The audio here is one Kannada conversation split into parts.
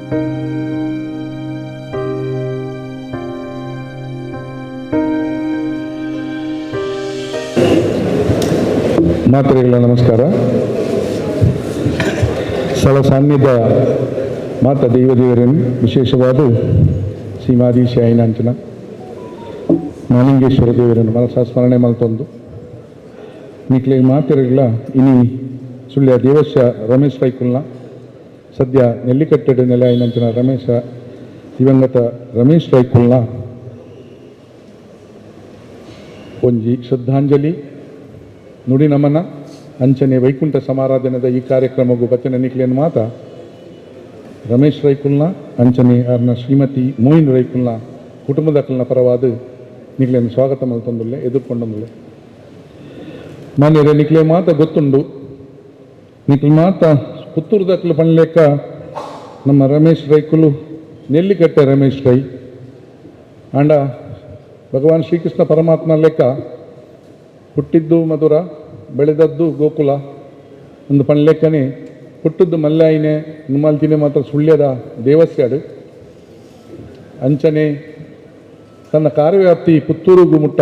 ಮಾತರಿಗಳ ನಮಸ್ಕಾರ. ಸ್ಥಳ ಸಾನ್ನಿಧ್ಯ ಮಾತ ದೈವದೇವರನ್ನು ವಿಶೇಷವಾದ ಸೀಮಾಧೀಶ ಐನಾಂಚನ ಮಾಲಿಂಗೇಶ್ವರ ದೇವರನ್ನು ಮನಸ ಸ್ಮರಣೆ ಮಲ್ತೊಂದು ನಿಕ್ಲೆ ಮಾತಿರಗಳ ಇನಿ ಸುಳ್ಯ ದೇವಶ ರಮೇಶ್ ರೈಕುಲ್ನ ಸದ್ಯ ನೆಲ್ಲಿಕಟ್ಟೆಡು ನೆಲೆ ಐನಂಚಿನ ದಿವಂಗತ ರಮೇಶ್ ರೈಕುಲ್ನ ಒಂಜಿ ಶ್ರದ್ಧಾಂಜಲಿ ನುಡಿ ನಮನ ಅಂಚನೆ ವೈಕುಂಠ ಸಮಾರಾಧನೆದ ಈ ಕಾರ್ಯಕ್ರಮಗೂ ಬಚ್ಚಿನ ನಿಕ್ಲೇನು ಮಾತ ರಮೇಶ್ ರೈಕುಲ್ನ ಅಂಚನೆ ಅವ್ರನ್ನ ಶ್ರೀಮತಿ ಮೋಯಿನ್ ರೈಕುಲ್ನ ಕುಟುಂಬದಕ್ಕಲ್ನ ಪರವಾದ ನಿಕ್ಲೇನು ಸ್ವಾಗತ ಮಲ್ತೊಂದುಲ್ಲೆ ಎದುರ್ಕೊಂಡೊಂದುಲ್ಲೆ. ಮಾನ್ಯರೇ, ನಿಕ್ಲೆ ಮಾತ ಗೊತ್ತುಂಡು. ನಿಕ್ಲೆ ಮಾತ ಪುತ್ತೂರ್ದಕ್ಕಲು ಪಣ್ಲೆಕ್ಕ ನಮ್ಮ ರಮೇಶ್ ರೈಕುಲು ನೆಲ್ಲಿಕಟ್ಟೆ ರಮೇಶ್ ರೈ ಆಂಡ ಭಗವಾನ್ ಶ್ರೀಕೃಷ್ಣ ಪರಮಾತ್ಮ ಲೆಕ್ಕ ಹುಟ್ಟಿದ್ದು ಮಧುರ, ಬೆಳೆದದ್ದು ಗೋಕುಲ ಒಂದು ಪಣ್ಲೆಕ್ಕನೆ ಹುಟ್ಟಿದ್ದು ಮಲ್ಲಾಯಿನೆ ನುಮಾಲ್ತಿನೆ ಮಾತ್ರ ಸುಳ್ಯದ ದೇವಸ್ಯಾಡು ಅಂಚನೆ ತನ್ನ ಕಾರ್ಯವ್ಯಾಪ್ತಿ ಪುತ್ತೂರುಗೂ ಮುಟ್ಟ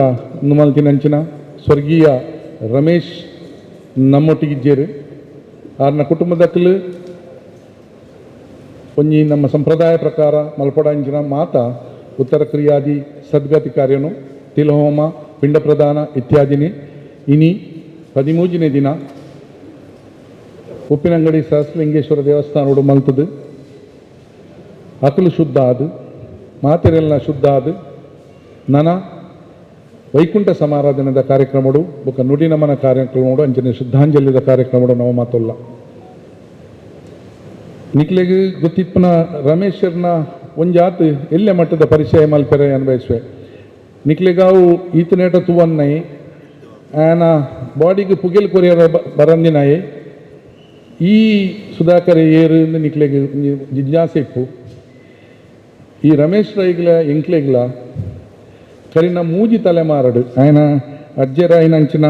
ನುಮಾಲ್ತಿನ ಅಂಚಿನ ಸ್ವರ್ಗೀಯ ರಮೇಶ್ ನಮ್ಮೊಟ್ಟಿಗಿಜ್ಜೇರು. ಆರ್ನ ಕುಟುಂಬದಕ್ಕಲು ಒಂಜಿ ನಮ್ಮ ಸಂಪ್ರದಾಯ ಪ್ರಕಾರ ಮಲ್ಪಡ ಅಂಚಿನ ಮಾತ ಉತ್ತರ ಕ್ರಿಯಾದಿ ಸದ್ಗತಿ ಕಾರ್ಯನು ತಿಲಹೋಮ ಪಿಂಡ ಪ್ರದಾನ ಇತ್ಯಾದಿನಿ ಇನಿ 13ನೇ ದಿನ ಉಪ್ಪಿನಂಗಡಿ ಸಹಸ್ರಲಿಂಗೇಶ್ವರ ದೇವಸ್ಥಾನೋಡು ಮಲ್ತದು ಅಕಲು ಶುದ್ಧ ಆದು ಮಾತೆರೆಲ್ಲ ಶುದ್ಧ ಆದು ನನ ವೈಕುಂಠ ಸಮಾರಾಧನೆದ ಕಾರ್ಯಕ್ರಮಡು ಬೊಕ್ಕ ನುಡಿ ನಮನ ಕಾರ್ಯಕ್ರಮಡು ಅಂಚನೆ ಶ್ರದ್ಧಾಂಜಲಿದ ಕಾರ್ಯಕ್ರಮಡು ನಾವು ಮಾತೊಲ್ಲ. ನಿಕ್ಲೆಗೆ ಗೊತ್ತಿಪ್ಪನ ರಮೇಶ್ವರ್ನ ಒಂಜಾತು ಎಲ್ಲೆ ಮಟ್ಟದ ಪರಿಚಯ ಮಲ್ಪೆರೆ ಅನ್ಬಯಸುವೆ. ನಿಕ್ಲೆಗಾವು ಈತನೇಟ ತುವನ್ನೈ ಆನ ಬಾಡಿಗೆ ಪುಗೆಲ್ ಕೊರಿಯರ ಬರಂದಿನಾಯೆ ಈ ಸುಧಾಕರ ಏರು ನಿಕ್ಲೆಗೆ ಜಿಜ್ಞಾಸೆ ಇಪ್ಪು. ಈ ರಮೇಶ್ ರೈಗ್ಲ ಎಂಕ್ಲೆಗ್ಲ ಕರಿನ ಮೂಜಿ ತಲೆಮಾರಡು ఆయన ಅಜ್ಜರ ಐನಂಚಿನ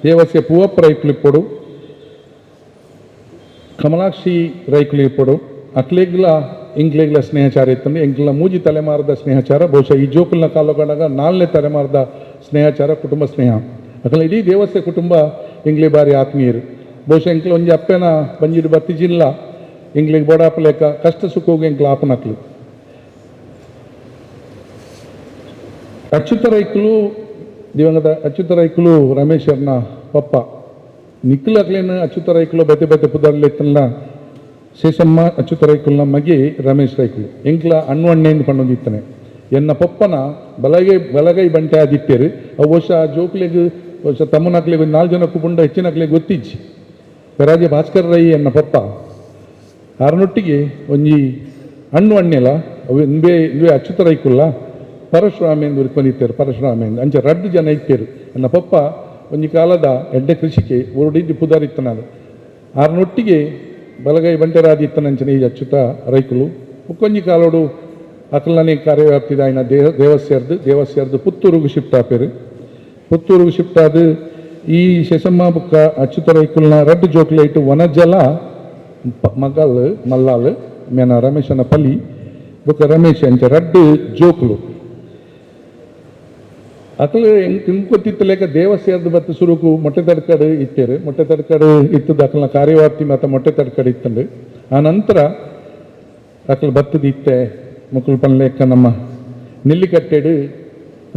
ದೇವಸ್ಯ ಪೂವಪ್ಪ ರೈಕ್ಲು ಇಪ್ಪಡು, ಕಮಲಾಕ್ಷಿ ರೈಕ್ಲು ಇಪ್ಪಡು ಅಕ್ಲೆಗ್ಲ ಎಂಕ್ಲೆಗ್ಲ ಸ್ನೇಹಚಾರ ಇತ್ತಂದ್ರೆ ಎಂಕ್ಲ ಮೂಜಿ ತಲೆಮಾರದ ಸ್ನೇಹಚಾರ ಬಹುಶಃ ಈ ಜೋಕುಲ್ನ ಕಾಲಗಡಗ 4ನೇ ತಲೆಮಾರದ ಸ್ನೇಹಚಾರ ಕುಟುಂಬ ಸ್ನೇಹ ಅಕಲ ಇಡೀ ದೇವಸ್ಯ ಕುಟುಂಬ ಎಂಗ್ಲೆ ಬಾರಿ ಆತ್ಮೀಯರು. ಬಹುಶಃ ಎಂಕ್ಲ ಒಂಜಿ ಅಪ್ಪೆನ ಬಂಜಿಡು ಬತ್ತಿಜಿಲ್ಲ ಎಂಗ್ಲಿಗೆ ಬೋಡಾಪಲೇಕ ಕಷ್ಟ ಸುಖೋಗಿ ಎಂಕ್ಲ ಆಪನಕ್ಲು. ಅಚ್ಯುತ ರೈಕುಲು ದಿವಂಗತ ಅಚ್ಯುತ ರೈಕುಲು ರಮೇಶ್ವರ್ನ ಪಪ್ಪ ನಿಖಿಲ್ ಅಕ್ಲೇನು ಅಚ್ಯುತ ರೈಕುಲು ಬತ್ತೆ ಬತ್ತೆ ಪುದರ್ಲೆತ್ತಲ್ಲ ಶೇಷಮ್ಮ ಅಚ್ಯುತ ರೈಕುಲ್ನ ಮಗೆ ರಮೇಶ್ ರೈಕುಲು ಎಂಕ್ಲ ಅಣ್ಣು ಪಣ್ಣೊಂದಿತ್ತನೆ ಎನ್ನ ಪಪ್ಪನ ಬಲಗೈ ಬಂಟೆ ಆದಿತ್ತೇರು ಅವು ವರ್ಷ ಜೋಕ್ಲೆಗ್ ವರ್ಷ ತಮ್ಮನಕ್ಲೆಗ್ 4 ಜನಕ್ಕೂ ಪುಂಡ ಹೆಚ್ಚಿನಕ್ಲೆಗ್ ಗೊತ್ತಿಜ್ಜಿ ಪೆರಾಜೆ ಭಾಸ್ಕರ್ ರೈ ಎನ್ನ ಪಪ್ಪ ಆರನೊಟ್ಟಿಗೆ ಒಂಜಿ ಅಣ್ಣು ಅಣ್ಣೆಲ ಅವು ಇಂಬೆ ಅಚ್ಯುತ ರೈಕುಲ್ಲ ಪರಶುರಾಮ ಎಂದು ಉರ್ಕೊಂಡಿತ್ತೇರು. ಪರಶುರಾಮ ಎಂದು ಅಂಚೆ 2 ಜನ ಇತ್ತೇರು. ನನ್ನ ಪಪ್ಪ ಒಂಜಿ ಕಾಲದ ಎಡ್ಡೆ ಕೃಷಿಕೆ ಒರಡಿದ್ದು ಪುದಾರಿತ್ತ ನಾನು ಆರನೊಟ್ಟಿಗೆ ಬಲಗೈ ಬಂಟೆರಾದಿತ್ತನಂಚನೆ ಈ ಅಚ್ಯುತ ರೈಕುಲು ಮುಕ್ಕೊಂಜಿ ಕಾಲೋಡು ಅಕಲನೇ ಕಾರ್ಯವ್ಯಾಪ್ತಿದ ಆಯ್ನ ದೇವಸ್ಯರ್ದು ಪುತ್ತೂರುಗೂ ಶಿಫ್ಟ್ ಆಪೇರು. ಪುತ್ತೂರುಗೂ ಶಿಫ್ಟ್ ಆದ ಈ ಶೇಷಮ್ಮ ಬುಕ್ಕ ಅಚ್ಯುತ ರೈಕುಲ್ನ 2 ಜೋಕ್ಲೈಟು ವನಜಲ ಮಗಲ್ ಮಲ್ಲಾಲ್ ಮೇನ ರಮೇಶನ ಪಲಿ ಬುಕ್ಕ ರಮೇಶ್ ಅಂಚ 2 ಜೋಕ್ಲು ಅಕಲು ತಿನ್ಕೊತ್ತಿತ್ತಲೇಕ ದೇವಸ್ಯರ್ದು ಬತ್ತು ಸುರುಕು ಮೊಟ್ಟೆ ತಡ್ಕಡು ಇತ್ತೇರು. ಮೊಟ್ಟೆ ತಡ್ಕಡು ಇತ್ತದ ಅಕಲ್ನ ಕಾರ್ಯವ್ಯಾಪ್ತಿ ಮತ್ತು ಮೊಟ್ಟೆ ತಡ್ಕಡು ಇತ್ತಂಡು ಆ ನಂತರ ಅಕಲು ಬತ್ತದ ಇತ್ತೆ ಮುಕ್ಕಳು ಪನ್ಲೆಕ್ಕ ನಮ್ಮ ನೆಲ್ಲಿಕಟ್ಟೆಡು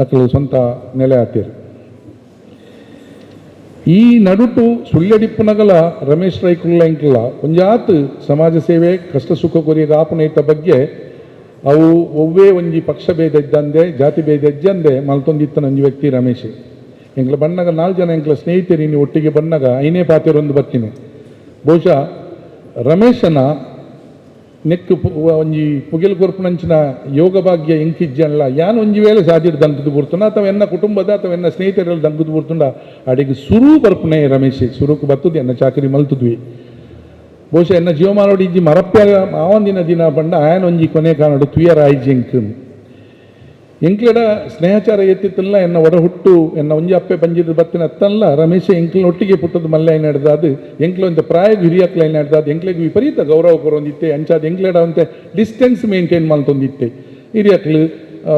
ಅಕಲು ಸ್ವಂತ ನೆಲೆ ಆತೇರು. ಈ ನಡುಟು ಸುಳ್ಯಡಿಪ್ಪುನಗಲ ರಮೇಶ್ ರೈಕುಲ್ಲ ಎಂಕ್ಲ ಒಂಜಾತು ಸಮಾಜ ಸೇವೆ ಕಷ್ಟ ಸುಖ ಕೊರಿಯ ಆಪುನೇತ ಬಗ್ಗೆ ಅವು ಒವ್ವೇ ಒಂಜಿ ಪಕ್ಷ ಭೇದ ಇದ್ದಂದೆ ಜಾತಿ ಭೇದ ಇದ್ದಂದೆ ಮಲ್ತೊಂದಿತ್ತನ ಒಂಜಿ ವ್ಯಕ್ತಿ ರಮೇಶ್. ಎಂಕ್ಲ ಬಣ್ಣಗ 4 ಜನ ಎಂಕ್ಲ ಸ್ನೇಹಿತರು ಇನ್ನು ಒಟ್ಟಿಗೆ ಬಣ್ಣಗ ಐನೇ ಪಾತಿರೊಂದು ಬರ್ತೀನಿ. ಬಹುಶಃ ರಮೇಶನ ನೆಕ್ಕು ಒಂಜಿ ಪುಗೆಲ್ ಕೊರ್ಪುನಂಚಿನ ಯೋಗ ಭಾಗ್ಯ ಎಂಕಿಜ್ಜಲ್ಲ ಯಾನು ಒಂಜಿ ವೇಳೆ ಸಾಧಿಡ್ ದಂಗದು ಬರ್ತುಂಡ ಅಥವಾ ಎನ್ನ ಕುಟುಂಬದ ಅಥವಾ ಎನ್ನ ಸ್ನೇಹಿತರಲ್ಲಿ ದಂಗದು ಬರ್ತುಂಡ ಅಡಿಗೆ ಸುರು ಬರ್ಪುನೆ ರಮೇಶ್ ಸುರುಕು ಬರ್ತದೆ ಎನ್ನ ಚಾಕರಿ ಮಲ್ತದ್ವಿ. ಬಹುಶಃ ಎನ್ನ ಜೀವಮಾನೋಡಿ ಇಜ್ಜಿ ಮರಪ್ಪ ಆವಂದಿನ ದಿನ ಬಂಡ ಆಯನ ಒಂಜಿ ಕೊನೆ ಕಾನೋಡು ತುಯರ ಆಯ್ಜಿಂಕ್ ಎಂಕ್ಲೆಡ ಸ್ನೇಹಚಾರ ಎತ್ತಿತ್ತಲ್ಲ ಎನ್ನ ಒಡ ಹುಟ್ಟು ಎನ್ನ ಒಂಜಿ ಅಪ್ಪೆ ಪಂಜಿದ ಬತ್ತಿನ ಅತ್ತಲ್ಲ ರಮೇಶ ಎಂಕ್ಲಿನ ಒಟ್ಟಿಗೆ ಪುಟ್ಟದ ಮಲ್ಲ ಏನು ನಡೆದಾದು ಎಂಕ್ಲ ಒಂದು ಪ್ರಾಯ ಹಿರಿಯಕ್ಲ ಏನು ನಡೆದಾದು ಎಂಕ್ಲೆಗೆ ವಿಪರೀತ ಗೌರವ ಕೊರೊಂದಿತ್ತೆ ಅಂಚಾದ ಎಂಕ್ಲೆಡ ಅಂತೆ ಡಿಸ್ಟೆನ್ಸ್ ಮೇಂಟೈನ್ ಮಾಡ್ತೊಂದಿತ್ತೆ ಹಿರಿಯಕ್ಲು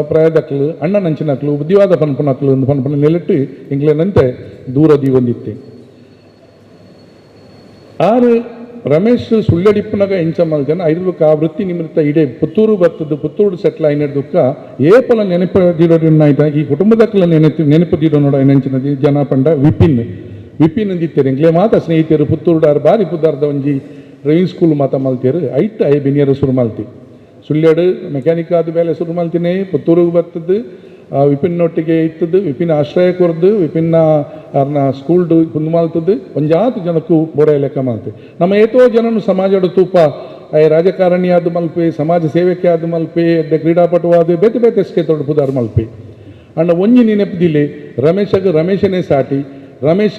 ಪ್ರಾಯದಕ್ಲು ಅಣ್ಣನಂಚಿನಕ್ಲು ಬುದ್ಧಿವಾದ ಪನ್ಪನಕ್ಲು ಒಂದು ಪನ್ಪನ ನೆಲೆಟ್ಟು ಎಂಕ್ಲೇನಂತೆ ದೂರ ದೀವೊಂದಿತ್ತೆ ಆರು ರಮೇಶ್ ಸುಳ್ಳಡಿಪ್ಪನಾಗ ಎಂಚ ಮಲ್ಜನ ಐದಕ್ಕೆ ಆ ವೃತ್ತಿ ನಿಮಿತ್ತ ಇಡೇ ಪುತ್ತೂರು ಬರ್ತದ್ದು ಪುತ್ತೂರು ಸೆಟ್ಲ್ ಆಯ್ನಡ್ದುಕ್ಕ ಏಪಲ ನೆನಪದಿರೋನಾಯ್ತ ಈ ಕುಟುಂಬದಕ್ಕಲ್ಲ ನೆನಪದಿರೋ ನೋಡ ನೆಂಚಿನది ಜನ ಪಂಡ ವಿಪಿನ್ ಅಂದಿತ್ತೇರು ಎಂಗ್ಲೇ ಮಾತ ಸ್ನೇಹಿತರು ಪುತ್ತೂರುಡಾರು ಬಾರಿ ಪುದ್ದಾರ್ದ ಒಂಜಿ ಡ್ರೈವಿಂಗ್ ಸ್ಕೂಲ್ ಮಾತ ಮಲ್ತೇರು ಐಟ್ ಐ ಬೆನಿಯರು ಸುರು ಮಲ್ತಿ ಸುಳ್ಳ್ಯಾಡು ಮೆಕ್ಯಾನಿಕ್ ಆದ ಬೇಲೆ ಶುರು ಮಾಡ್ತೀನಿ ಪುತ್ತೂರಿಗೆ ಬರ್ತದ್ದು ವಿಪಿನ್ನೊಟ್ಟಿಗೆ ಇತ್ತದ್ದು ವಿಪಿನ್ ಆಶ್ರಯ ಕೊರ್ದು ವಿಪಿನ್ನ ಅವ್ರನ್ನ ಸ್ಕೂಲ್ಡು ಕುಂದು ಮಾಲ್ತದ್ದು ಒಂಜಾತು ಜನಕ್ಕೂ ಬೋರೆ ಲೆಕ್ಕ ಮಾಲ್ತೆ ನಮ್ಮ ಏತೋ ಜನನು ಸಮಾಜದ ತೂಪ ರಾಜಕಾರಣಿ ಆದ ಮಲ್ಪೆ ಸಮಾಜ ಸೇವೆಕೆ ಆದ ಮಲ್ಪೆ ಕ್ರೀಡಾಪಟುವಾದ ಬೇತೆ ಬೇತೆ ಸ್ಕೆ ತೊಡಪುದಾರ ಮಲ್ಪೆ ಅಣ್ಣ ಒಂಜಿ ನೆನಪದಿಲ್ಲಿ ರಮೇಶನೇ ಸಾಟಿ ರಮೇಶ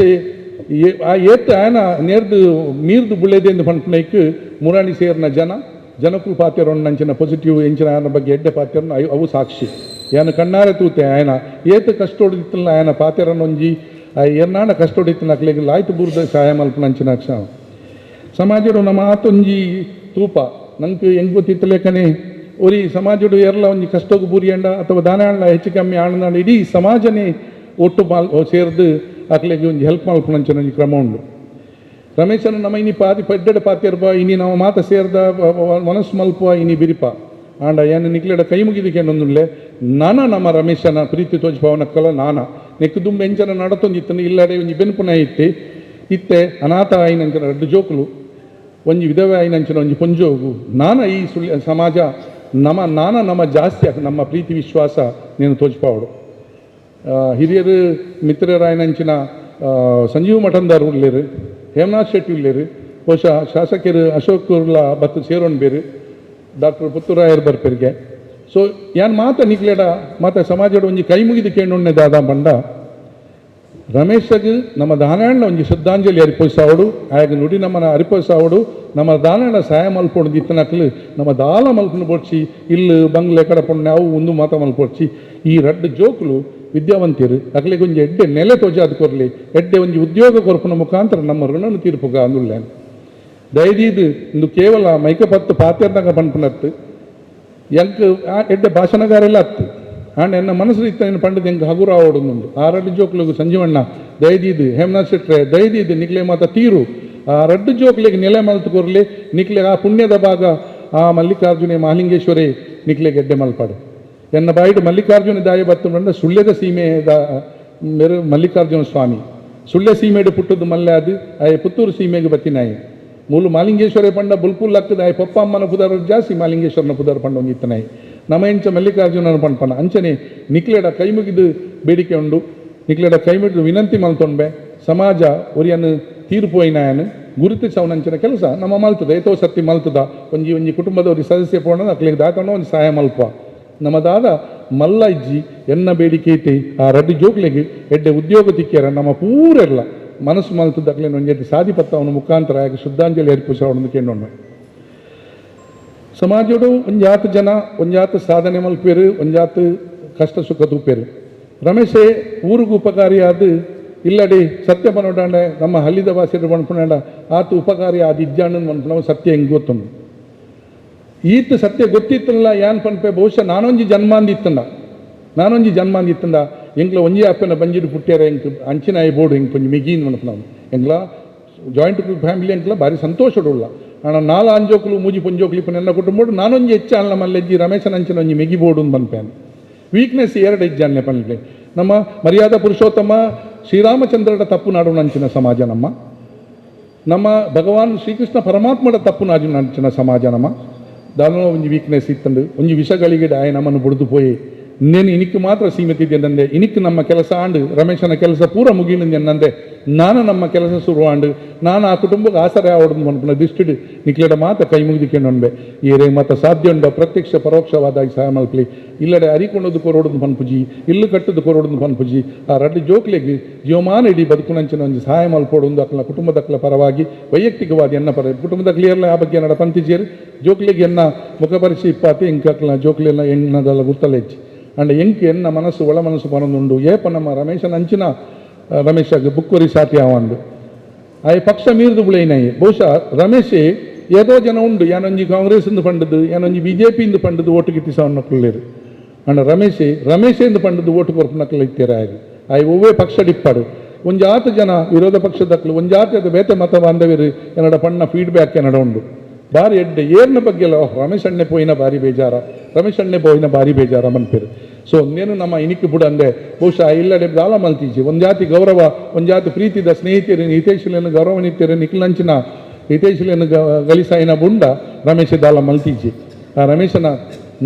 ಆ ಏತ್ ಆಯನ ನೇರ್ದು ಮೀರ್ದು ಬುಳ್ಳೆದೆ ಎಂದು ಪಂಪನೈಕ್ ಮುರಾಣಿ ಸೇರ್ನ ಜನಕ್ಕೂ ಪಾತ್ಯರನ್ನು ನಂಚಿನ ಪಾಸಿಟಿವ್ ಎಂಚಿನ ಆಯನ ಬಗ್ಗೆ ಎಡ್ಡೆ ಪಾತ್ಯರನ್ನು ಅವು ಸಾಕ್ಷಿ ಏನು ಕಣ್ಣಾರೆ ತೂತೆ ಆಯನ ಏತು ಕಷ್ಟ ಹೊಡಿತಿಲ್ಲ ಆಯನ ಪಾತ್ಯರನ್ನೊಂಜಿ ಎನ್ನಾಣ ಕಷ್ಟ ಹೊಡಿತಿನ ಅಕ್ಲೆಗೆ ಲಾಯ್ತು ಬೂರ್ದ ಸಹಾಯ ಮಲ್ಪ ನಂಚಿನ ಅಕ್ಷ ಸಮಾಜಡು ನಮ್ಮ ಆತೊಂಜಿ ತೂಪ ನಂಗೆ ಹೆಂಗೆ ಗೊತ್ತಿತ್ತಲೇಕನೆ ಒರಿ ಸಮಾಜಡು ಎಲ್ಲ ಒಂಜಿ ಕಷ್ಟೋಗು ಬೂರಿಯಂಡ ಅಥವಾ ದಾನ ಹೆಚ್ಚು ಕಮ್ಮಿ ಆಣನ ಇಡೀ ಸಮಾಜನೇ ಒಟ್ಟು ಸೇರ್ದು ಅಕ್ಲೆಗೆ ಒಂಜಿ ಹೆಲ್ಪ್ ಮಲ್ಪ ನಂಚಿನ ಒಂಜಿ ಕ್ರಮ ಉಂಡು ರಮೇಶನ ನಮ್ಮ ಇನಿ ಪೆಡ್ಡೆಡ ಪಾತ್ಯರ್ಪ ಇನಿ ನಾವು ಮಾತ ಸೇರ್ದ ಮನಸ್ಸು ಮಲ್ಪ ಇನಿ ಬಿರಿಪ ಆಂಡ ಏನು ನಿಕ್ಲೆಡ ಕೈ ಮುಗಿದಕ್ಕೆ ಏನೊಂದುಲ್ಲೆ ನಮ್ಮ ರಮೇಶನ ಪ್ರೀತಿ ತೋಜ್ಭವನಕ್ಕಲ್ಲ ನೆಕ್ಕು ದುಂಬ ಎಂಚನ ನಡತೊಂದಿತ್ತನು ಇಲ್ಲಡೆ ಒಂಜಿ ಬೆನ್ಪುನ ಇತ್ತೆ ಅನಾಥ ಆಯ್ನಂಚಿನ ರಡ್ಡು ಜೋಕುಲು ಒಂಜಿ ವಿಧವೆ ಆಯ್ನಂಚಿನ ಒಂಜಿ ಪೊಂಜೋಗು ಈ ಸಮಾಜ ನಮ್ಮ ಜಾಸ್ತಿ ನಮ್ಮ ಪ್ರೀತಿ ವಿಶ್ವಾಸ ನೀನು ತೋಜ್ಪಾವಡು ಹಿರಿಯರು ಮಿತ್ರರಾಯನಂಚಿನ ಸಂಜೀವ್ ಮಠಂದಾರ್ ಉಳ್ಳೇರು ಹೇಮನಾಥ್ ಶೆಟ್ಟಿ ಉಳ್ಳೇರು ಬಹುಶಃ ಶಾಸಕರು ಅಶೋಕ್ ಉರ್ಲ ಬತ್ತು ಸೇರೋಣ ಬೇರು ಡಾಕ್ಟರ್ ಪುತ್ತೂರಾಯರ್ ಬರ್ಪೆರಿಗೆ ಸೊ ಏನು ನಿಕ್ಲೆಡ ಮಾತ ಸಮಾಜದ ಒಂಜಿ ಕೈ ಮುಗಿದು ಕೇಳೊಣ್ಣೆ ದಾದ ಬಂಡ ರಮೇಶಗೆ ನಮ್ಮ ದಾನಾಯಣ ಒಂಜಿ ಶ್ರದ್ಧಾಂಜಲಿ ಅರ್ಪಿಸಾವಡು ಆಗ ನುಡಿ ನಮ್ಮನ ಅರ್ಪಿಸಾವಡು ನಮ್ಮ ದಾನಾಯಣ ಸಹಾಯ ಮಲ್ಪೊಡು ದಿತ್ತನಕ್ಲು ನಮ್ಮ ದಾಲ ಮಲ್ಪನ ಪೊಡ್ಚಿ ಇಲ್ಲು ಬಂಗ್ಲೆ ಕಡೆ ಪೊಣ್ಣೆ ಅವು ಒಂದು ಮಾತ ಮಲ್ಪೊಡ್ಚಿ ಈ ರಡ್ಡು ಜೋಕುಲು ವಿದ್ಯಾವಂತರು ಅಕ್ಲಿಗೆ ಒಂಜಿ ಎಡ್ಡೆ ನೆಲೆ ತೋಜಾದ ಕೊರಲಿ ಎಡ್ಡೆ ಒಂಜಿ ಉದ್ಯೋಗ ಕೊರಪನ ಮುಖಾಂತರ ನಮ್ಮ ಋಣನು ತೀರ್ಪುಗ ಅಂದುಲ್ಲೇನು ದಯದೀದು ಇಂದು ಕೇವಲ ಮೈಕಪತ್ತು ಪಾತ್ಯರ್ನಾಗ ಪಂಪನತ್ತು ಎಂಕ್ ಎಡ್ಡೆ ಭಾಷಣಗಾರೆಲ್ಲ ಹತ್ತು ಆಂಡ್ ಎನ್ನ ಮನಸ್ಸು ಇತ್ತ ಪಂಡದ ಎಂಕ್ ಹಗುರ ಆವಡುಂಡು ಆ ರಡ್ಡು ಜೋಕ್ಲಿಗೆ ಸಂಜೀವಣ್ಣ ದಯದೀದು ಹೇಮನಾಥ್ ಶೆಟ್ರೆ ದಯದೀದು ನಿಕ್ಲೆ ಮಾತ ತೀರು ಆ ರಡ್ಡು ಜೋಕ್ಲಿಗೆ ನೆಲೆ ಮಲ್ತು ಕೊರಲಿ ನಿಕ್ಲೆಗೆ ಆ ಪುಣ್ಯದ ಭಾಗ ಆ ಮಲ್ಲಿಕಾರ್ಜುನೆ ಮಹಾಲಿಂಗೇಶ್ವರಿ ನಿಕ್ಲೆಗೆ ಎಡ್ಡೆ ಮಲ್ಪಾಡು ಎನ್ನ ಬಾಯಿಡು ಮಲ್ಲಿಕಾರ್ಜುನ ದಾಯ ಬತ್ತುಂಡ ಸುಳ್ಯದ ಸೀಮೆದ ಮೇರು ಮಲ್ಲಿಕಾರ್ಜುನ ಸ್ವಾಮಿ ಸುಳ್ಯ ಸೀಮೆಡು ಪುಟ್ಟದ್ದು ಮಲ್ಲೆ ಅದು ಪುತ್ತೂರು ಸೀಮೆಗೆ ಬತ್ತಿನಾಯಿ ಮೂಲು ಮಾಲಿಂಗೇಶ್ವರ ಪಂಡ ಬುಲ್ಪುಲ್ ಹಕ್ಕದ ಪಪ್ಪ ಅಮ್ಮನ ಪುದಾರ ಜಾಸ್ತಿ ಮಾಲಿಂಗೇಶ್ವರನ ಪುದಾರ ಪಂಡ ಒಂದಿತ್ತನಾಯಿ ನಮ್ಮ ಎಂಚ ಮಲ್ಲಿಕಾರ್ಜುನನ ಪಂಪನ ಅಂಚನೆ ನಿಕ್ಲೆಡ ಕೈ ಮುಗಿದು ಬೇಡಿಕೆ ಉಂಡು ನಿಕ್ಲೆಡ ಕೈ ಮುಗಿದು ವಿನಂತಿ ಮಲ್ತೊಂಡ್ಬೆ ಸಮಾಜ ಒರಿಯನ್ನು ತೀರ್ಪು ಐನಾಯನು ಗುರುತಿಸವನಂಚಿನ ಕೆಲಸ ನಮ್ಮ ಮಲ್ತದ ಏತೋ ಸತ್ತಿ ಮಲ್ತದ ಒಂಜಿ ಕುಟುಂಬದವ್ರಿಗೆ ಸದಸ್ಯ ಪೋಣ ಅಕ್ಲಿಗೆ ದಾತನ ಒಂದು ಸಹಾಯ ಮಲ್ಪ ನಮ್ಮದಾದ ಮಲ್ಲ ಇಜ್ಜಿ ಎನ್ನ ಬೇಡಿಕೆ ಐತಿ ಆ ರಡ್ಡು ಜೋಕ್ಲಿಗೆ ಎಡ್ಡೆ ಉದ್ಯೋಗ ತಿಕ್ಕ್ಯಾರ ನಮ್ಮ ಪೂರೆಲ್ಲ ಮನಸ್ಸು ಮಲ್ತದಕ್ಲೆ ಒಂಜೆಡ್ಡೆ ಸಾಧಿಪತ್ತ ಅವನ ಮುಖಾಂತರ ಆಗಿ ಶ್ರದ್ಧಾಂಜಲಿ ಅರ್ಪಿಸೋಣ ಕೇಳೋಣ ಸಮಾಜಡು ಒಂಜಾತು ಜನ ಒಂಜಾತು ಸಾಧನೆ ಮಲ್ಪೇರು ಒಂಜಾತು ಕಷ್ಟ ಸುಖ ತೂಪೇರು ರಮೇಶೇ ಊರಿಗೂ ಉಪಕಾರಿಯಾದ ಇಲ್ಲಡಿ ಸತ್ಯ ಪನೋಡಾಂಡ ನಮ್ಮ ಹಲ್ಲಿದ ಭಾಷೆ ಪಣ್ಪುನಾಂಡ ಆತು ಉಪಕಾರಿ ಆದ ಇಜ್ಜಾಂಡ್ ಪನ್ಪುನ ಸತ್ಯ ಹೆಂಗೆ ಗೊತ್ತುಂಡು ಈತ ಸತ್ಯ ಗೊತ್ತಿತ್ತಲ್ಲ ಯಾನ್ ಪನ್ಪೆ ಬಹುಶಃ ನಾನೊಂಜಿ ಜನ್ಮಾಂದಿತ್ತಂಡ ಎಂಗ್ಲ ಒಂಜಿ ಅಪ್ಪನ ಬಂಜಿಡು ಪುಟ್ಟ್ಯಾರ ಎಂಕ್ ಅಂಚಿನ ಬೋರ್ಡು ಹೆಂಗೆ ಕೊಂಚ ಮಿಗೀನ್ ಮನಪು ಎಂಗ್ಲ ಜಾಯಿಂಟ್ ಫ್ಯಾಮಿಲಿ ಎಂಕ್ಲ ಭಾರಿ ಸಂತೋಷಡುಲ್ಲ ಅಣ್ಣ ನಾಲ ಅಂಜೋಕ್ಲು ಮೂಜಿ ಪೊಂಜೋಕ್ಲಿ ಪನ ಎನ್ನ ಕುಟುಂಬಡು ನಾನೊಂಜಿ ಹೆಚ್ಚಾಲ ಮಲ್ಲೆಜ್ಜಿ ರಮೇಶನ ಅಂಚಿನ ಒಂಜಿ ಮೆಗಿ ಬೋರ್ಡು ಪನ್ಪೇನು ವೀಕ್ನೆಸ್ ಎರಡು ಹೆಜ್ಜಾನೆ ಪನ್ಪೆ ನಮ್ಮ ಮರ್ಯಾದಾ ಪುರುಷೋತ್ತಮ ಶ್ರೀರಾಮಚಂದ್ರಡ ತಪ್ಪು ನಾಡು ನಂಚಿನ ಸಮಾಜ ನಮ್ಮ ಭಗವಾನ್ ಶ್ರೀಕೃಷ್ಣ ಪರಮಾತ್ಮಡ ತಪ್ಪು ನಾಡು ನಂಚಿನ ಸಮಾಜ ದಾನೋ ಒಂಜಿ ವೀಕ್ನೆಸ್ ಇತ್ತಂಡು ಒಂಜಿ ವಿಷಗಳಿಗೆ ಆಯ ನಮ್ಮನ್ನು ಬುಡ್ದು ಪೋಯಿ ಇನ್ನೇನು ಇನಿಕ್ ಮಾತ್ರ ಸೀಮಿತ ಇದ್ದಂದೆ ಇನಿಕ್ ನಮ್ಮ ಕೆಲಸ ಆಂಡು ರಮೇಶನ ಕೆಲಸ ಪೂರ ಮುಗಿನಂದೆ ನಾನು ನಮ್ಮ ಕೆಲಸ ಶುರುವಾಂಡು ನಾನು ಆ ಕುಟುಂಬಕ್ಕೆ ಆಸರೆ ಆವಡದು ಅನ್ಪುನ ದಿಷ್ಟಿಡು ನಿಕ್ಲೆಡ ಮಾತ ಕೈ ಮುಗಿದಿಕೊಂಡು ಅನ್ಬೆ ಈರೆ ಮತ್ತು ಸಾಧ್ಯ ಉಂಡ ಪ್ರತ್ಯಕ್ಷ ಪರೋಕ್ಷವಾದಾಗಿ ಸಹಾಯ ಮಲ್ಪಲಿ ಇಲ್ಲಡೆ ಅರಿಕೊಂಡದ್ದು ಕೊರೋಡದು ಪನ್ಪುಜಿ ಇಲ್ಲು ಕಟ್ಟದು ಕೊರೋಡದು ಪನ್ಪುಜಿ ಆ ರಡ್ಡು ಜೋಕ್ಲೆಗೆ ಜೀವಮಾನ ಇಡೀ ಬದುಕುನಂಚಿನ ಒಂದು ಸಹಾಯ ಮಲ್ಪೋಡು ಅಕ್ಕಲ ಕುಟುಂಬದಕ್ಕಲ ಪರವಾಗಿ ವೈಯಕ್ತಿಕವಾದ ಎನ್ನ ಪರ ಕುಟುಂಬದಕ್ಕಲಿ ಎಲ್ಲ ಆ ಬಗ್ಗೆ ನಡ ಪಂತಿಜೇರು ಜೋಕ್ಲೆಗೆ ಎನ್ನ ಮುಖಪರಿಚಯ ಇಪ್ಪಾತಿ ಇಂಕ ಅಕ್ಕಲ ಜೋಕ್ಲೆಲ್ಲ ಎನ್ನದಲ್ಲ ಗುರ್ತಲ್ಲ ಹೆಚ್ಚಿ ಅಂಡ್ ಎಂಕ್ ಎನ್ನ ಮನಸ್ಸು ಒಳ ಮನಸ್ಸು ಪನೊಂದುಂಡು ಏಪ ನಮ್ಮ ರಮೇಶನ ಅಂಚಿನ ರಮೇಶಾಗ ಬುಕ್ಕೊರಿ ಸಾತಿ ಆವಂದು ಆಯ್ ಪಕ್ಷ ಮೀರ್ದು ಬುಳೈನಾಯಿ ಬಹುಶಃ ರಮೇಶೇ ಏದೋ ಜನ ಉಂಡು ಯಾನೊಂಜಿ ಕಾಂಗ್ರೆಸ್ ಪಂಡದು ಯಾನೊಂಜಿ BJP ಪಂಡದು ಓಟು ಗಿಟ್ಟಿಸ ಅನ್ನಕ್ಕಳ್ಳೇರು ಅಂಡ್ ರಮೇಶೇಂದು ಪಂಡದು ಓಟು ಕೊರ್ಪನಕ್ಕಲ್ಲ ಇತ್ತೀರ ಆಗಿ ಆಯ್ ಒವ್ವೇ ಪಕ್ಷ ಡಿಪ್ಪಾಡು ಒಂಜಾತು ಜನ ವಿರೋಧ ಪಕ್ಷದಕ್ಕಲು ಒಂಜಾತಿ ಅದು ಬೇತೆ ಮತ ಬಾಂಧವ್ಯರು ಏನಡ ಪಣ್ಣ ಫೀಡ್ಬ್ಯಾಕ್ ಏನಡ ಉಂಡು ಬಾರಿ ಎಡ್ಡೆ ಏರ್ನ ಬಗ್ಗೆ ಎಲ್ಲ ರಮೇಶ್ ಅಣ್ಣೆ ಪೋಯಿನ ಬಾರಿ ಬೇಜಾರ ರಮೇಶ್ ಅಣ್ಣೆ ಪೋಯಿನ ಬಾರಿ ಬೇಜಾರ ಮನ್ಪೇರು ಸೊ ನೇನು ನಮ್ಮ ಇನಿಕ್ಕೆ ಬುಡ ಅಂದೆ ಬಹುಶಃ ಇಲ್ಲಡೆ ದಾಲ ಮಲ್ತೀಜಿ ಒಂದು ಜಾತಿ ಗೌರವ ಒಂದು ಜಾತಿ ಪ್ರೀತಿದ ಸ್ನೇಹಿತರು ಹಿತೈಷಿಲೆಯನ್ನು ಗೌರವ ನಿತ್ಯರು ನಿಖಿಲಂಚಿನ ಹಿತೈಷಿಲೆಯನ್ನು ಗಳಿಸಾಯಿನ ಬುಂಡ ರಮೇಶ ದಾಲ ಮಲ್ತೀಜಿ ಆ ರಮೇಶನ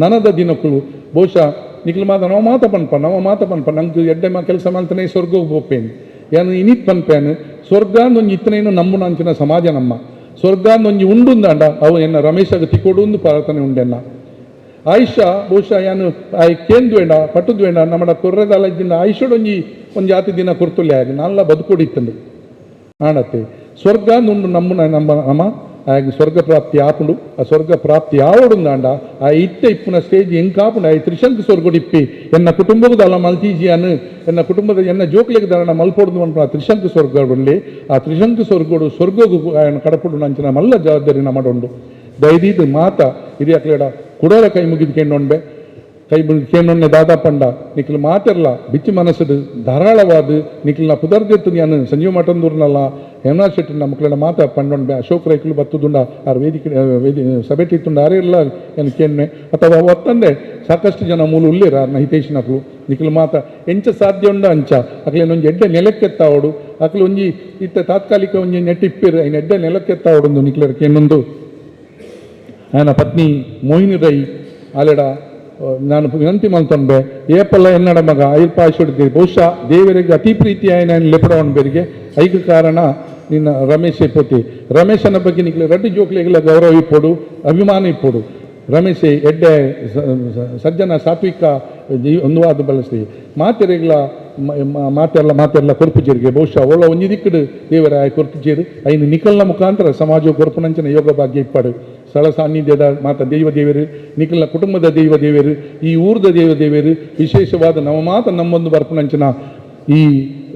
ನನದ ದಿನಕ್ಕೂ ಬಹುಶಃ ನಿಖಿಲ್ ನವ ಮಾತ ಪನ್ಪ ನಂಗೆ ಎಡ್ಡೆ ಕೆಲಸ ಮಾಡ್ತಾನೆ ಸ್ವರ್ಗಕ್ಕೆ ಹೋಗ್ಪೇನು ಏನು ಇನಿತ್ ಪನ್ಪೇನು ಸ್ವರ್ಗ ಒಂಜಿ ಇತ್ತನೇನು ನಂಬುನ ಅಂಚಿನ ಸಮಾಜ ನಮ್ಮ ಸ್ವರ್ಗ ಒಂಜಿ ಉಂಡುಂದಾಂಡ ಅವು ಎನ್ನ ರಮೇಶಾಗ ತಿಕ್ಕೊಡು ಪ್ರಾರ್ಥನೆ ಉಂಡೆನ್ನ ಆಯುಷ್ಯ ಬಹುಶಃ ಏನು ಕೇಂದು ಬೇಡ ಪಟ್ಟದು ಬೇಡ ನಮ್ಮ ಕೊರ್ರೆದಾಲ ಇದ್ದಿನ ಆಯುಷ್ಯಡೊಂಜಿ ಒಂದು ಜಾತಿ ದಿನ ಕೊರ್ತುಲ್ಲೆ ಆಗಿ ನಾನೆಲ್ಲ ಬದುಕೊಡಿತ್ತಂಡು ಆಣತ್ತೆ ಸ್ವರ್ಗ ಉಂಡು ನಮ್ಮ ಆಗಿ ಸ್ವರ್ಗ ಪ್ರಾಪ್ತಿ ಆಪುಂಡು ಆ ಸ್ವರ್ಗ ಪ್ರಾಪ್ತಿ ಆವಡುಂದಾಂಡ ಆ ಇಪ್ಪುನ ಸ್ಟೇಜ್ ಎಂಕಾಪುಂಡು ಆ ತ್ರಿಶಂಕು ಸ್ವರ್ಗಡಿಪ್ಪಿ ಎನ್ನ ಕುಟುಂಬದ ಅಲ್ಲ ಮಲ್ತೀಜಿಯನು ಎನ್ನ ಕುಟುಂಬದ ಎನ್ನ ಜೋಕ್ಲೆಗೆ ದಾರಣ ಮಲ್ಪೊಡ್ದು ಅನ್ಪ ಆ ತ್ರಿಶಂಕು ಸ್ವರ್ಗಡುಲ್ಲಿ ಆ ತ್ರಿಶಂಕು ಸ್ವರ್ಗಗೂ ಕಡಪುಡು ನಂಚಿನ ಮಲ್ಲ ಜವಾಬ್ದಾರಿ ನಮ್ಮಡುಂಡು ದಯದೀದು ಮಾತ ಹಿರಿಯಕ್ಲೇಡ ಕುಡೋರ ಕೈ ಮುಗಿದ್ಕೊಂಡೊಂಡೆ ಕೈ ಮುಗಿದ್ಕೊಂಡೊನ್ನೆ ದಾದಾ ಪಂಡ ನಿಖಿಲ್ ಮಾತಿರಲ್ಲ ಬಿಚ್ಚಿ ಮನಸ್ಸದು ಧಾರಾಳವಾದ ನಿಖಿಲ್ನ ಪುದರ್ದಿತ್ತು ನಾನು ಸಂಜೀವ ಮಠಂದೂರ್ನಲ್ಲ ಯಮುನಾಥ್ ಶೆಟ್ಟಿನ ಮಕ್ಕಳ ಮಾತ ಪಂಡೊಂಡೆ ಅಶೋಕ್ ರೈಕಲು ಬತ್ತುದುಂಡ ಆ ವೇದಿ ಸಭೆ ಟಿತ್ತುಂಡ ಆರೆಲ್ಲ ಏನು ಕೇಣ್ಣೆ ಅಥವಾ ಒತ್ತಂದೆ ಸಾಕಷ್ಟು ಜನ ಮೂಲ ಉಳ್ಳಿರ ಅರ್ನ ಹಿತೈಷಿನಕ್ಲು ನಿಖಿಲ್ ಮಾತ ಎಂಚ ಸಾಧ್ಯ ಉಂಡ ಅಂಚ ಅಕ್ಲೇನೊಂಜಿ ಎಡ್ಡೆ ನೆಲಕ್ಕೆತ್ತಾವಡು ಅಕ್ಲು ಒಂಜಿ ಇತ್ತ ತಾತ್ಕಾಲಿಕ ಒಂಜಿ ನೆಟ್ಟಿಪ್ಪಿರು ಐನ ಎಡ್ಡೆ ನೆಲಕ್ಕೆತ್ತಾವಡು ನಿಖಿಲರ್ಕೆ ಇನ್ನೊಂದು ನನ್ನ ಪತ್ನಿ ಮೋಹಿನಿ ರೈ ಅಲೆಡ ನಾನು ವಿನಂತಿ ಮಲ್ತೊಂಡೆ ಏಪಲ್ಲ ಎನ್ನಡ ಮಗ ಐಲ್ಪ ಆಶೋಡಿದ್ದೀರಿ ಬಹುಶಃ ದೇವರಿಗೆ ಅತಿ ಪ್ರೀತಿಯ ನಾನು ಲೆಪಡವನ್ಬೇರಿಗೆ ಐಕ ಕಾರಣ ನಿನ್ನ ರಮೇಶ್ ಪೋತಿ ರಮೇಶನ ಬಗ್ಗೆ ನಿಕ್ಲೆ ರಡ್ಡು ಜೋಕ್ಲೆಗಳ ಗೌರವ ಇಪ್ಪೋಡು ಅಭಿಮಾನ ಇಪ್ಪೋಡು ರಮೇಶೆ ಎಡ್ಡೆ ಸಜ್ಜನ ಸಾತ್ವಿಕ ಒಂದುವಾದ ಬಳಸಿ ಮಾತೆರೆಗಳ ಮಾತೆಲ್ಲ ಕೊರ್ಪುಜೇರಿಗೆ ಬಹುಶಃ ಒಳ್ಳ ಒಂಜಿ ದಿಕ್ಕಡು ದೇವರ ಕೊರ್ಪುಜೇರು ಐನು ನಿಖಲ್ನ ಮುಖಾಂತರ ಸಮಾಜ ಕೊರ್ಪುನಂಚಿನ ಯೋಗ ಭಾಗ್ಯ ಇಪ್ಪಾಡು ಸ್ಥಳ ಸಾನ್ನಿಧ್ಯದ ಮಾತ ದೇವರು ನಿಖಲ್ನ ಕುಟುಂಬದ ದೇವರು ಈ ಊರದ ದೇವರು ವಿಶೇಷವಾದ ನಮ್ಮ ಮಾತ ನಮ್ಮೊಂದು ಬರ್ಪುನಂಚಿನ ಈ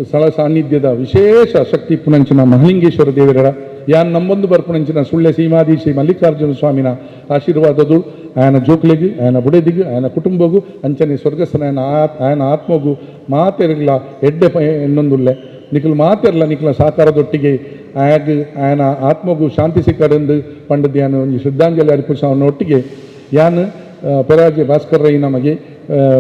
ಸ್ಥಳ ಸಾನ್ನಿಧ್ಯದ ವಿಶೇಷ ಶಕ್ತಿ ಪುನಂಚಿನ ಮಹಲಿಂಗೇಶ್ವರ ದೇವರ ಯಾನ್ ನಮ್ಮೊಂದು ಬರ್ಪುನಂಚಿನ ಸುಳ್ಳೆ ಸೀಮಾಧೀಶಿ ಮಲ್ಲಿಕಾರ್ಜುನ ಸ್ವಾಮಿನ ಆಶೀರ್ವಾದದು ಆಯನ ಜೋಕ್ಲೆಗೂ ಆಯನ ಬುಡೆದಿಗೂ ಆಯನ ಕುಟುಂಬಗೂ ಅಂಚನೆ ಸ್ವರ್ಗಸ್ಥನ ಆಯನ ಆತ್ಮಗೂ ಮಾತೆರಗಳ ಎಡ್ಡೆ ಇನ್ನೊಂದುಲ್ಲೆ ನಿಖಲ್ ಮಾತೆರಲ್ಲ ನಿಖಲ ಸಾಕಾರದೊಟ್ಟಿಗೆ ಆಯನ ಆತ್ಮಗೂ ಶಾಂತಿ ಸಿಕ್ಕಡೆಂದು ಪಂಡದ್ ಯಾನು ಒಂದು ಶ್ರದ್ಧಾಂಜಲಿ ಅರ್ಪಿಸೋನೊಟ್ಟಿಗೆ ಯಾನು ಪರಾಜಯ ಭಾಸ್ಕರ್ ರೈ ನಮಗೆ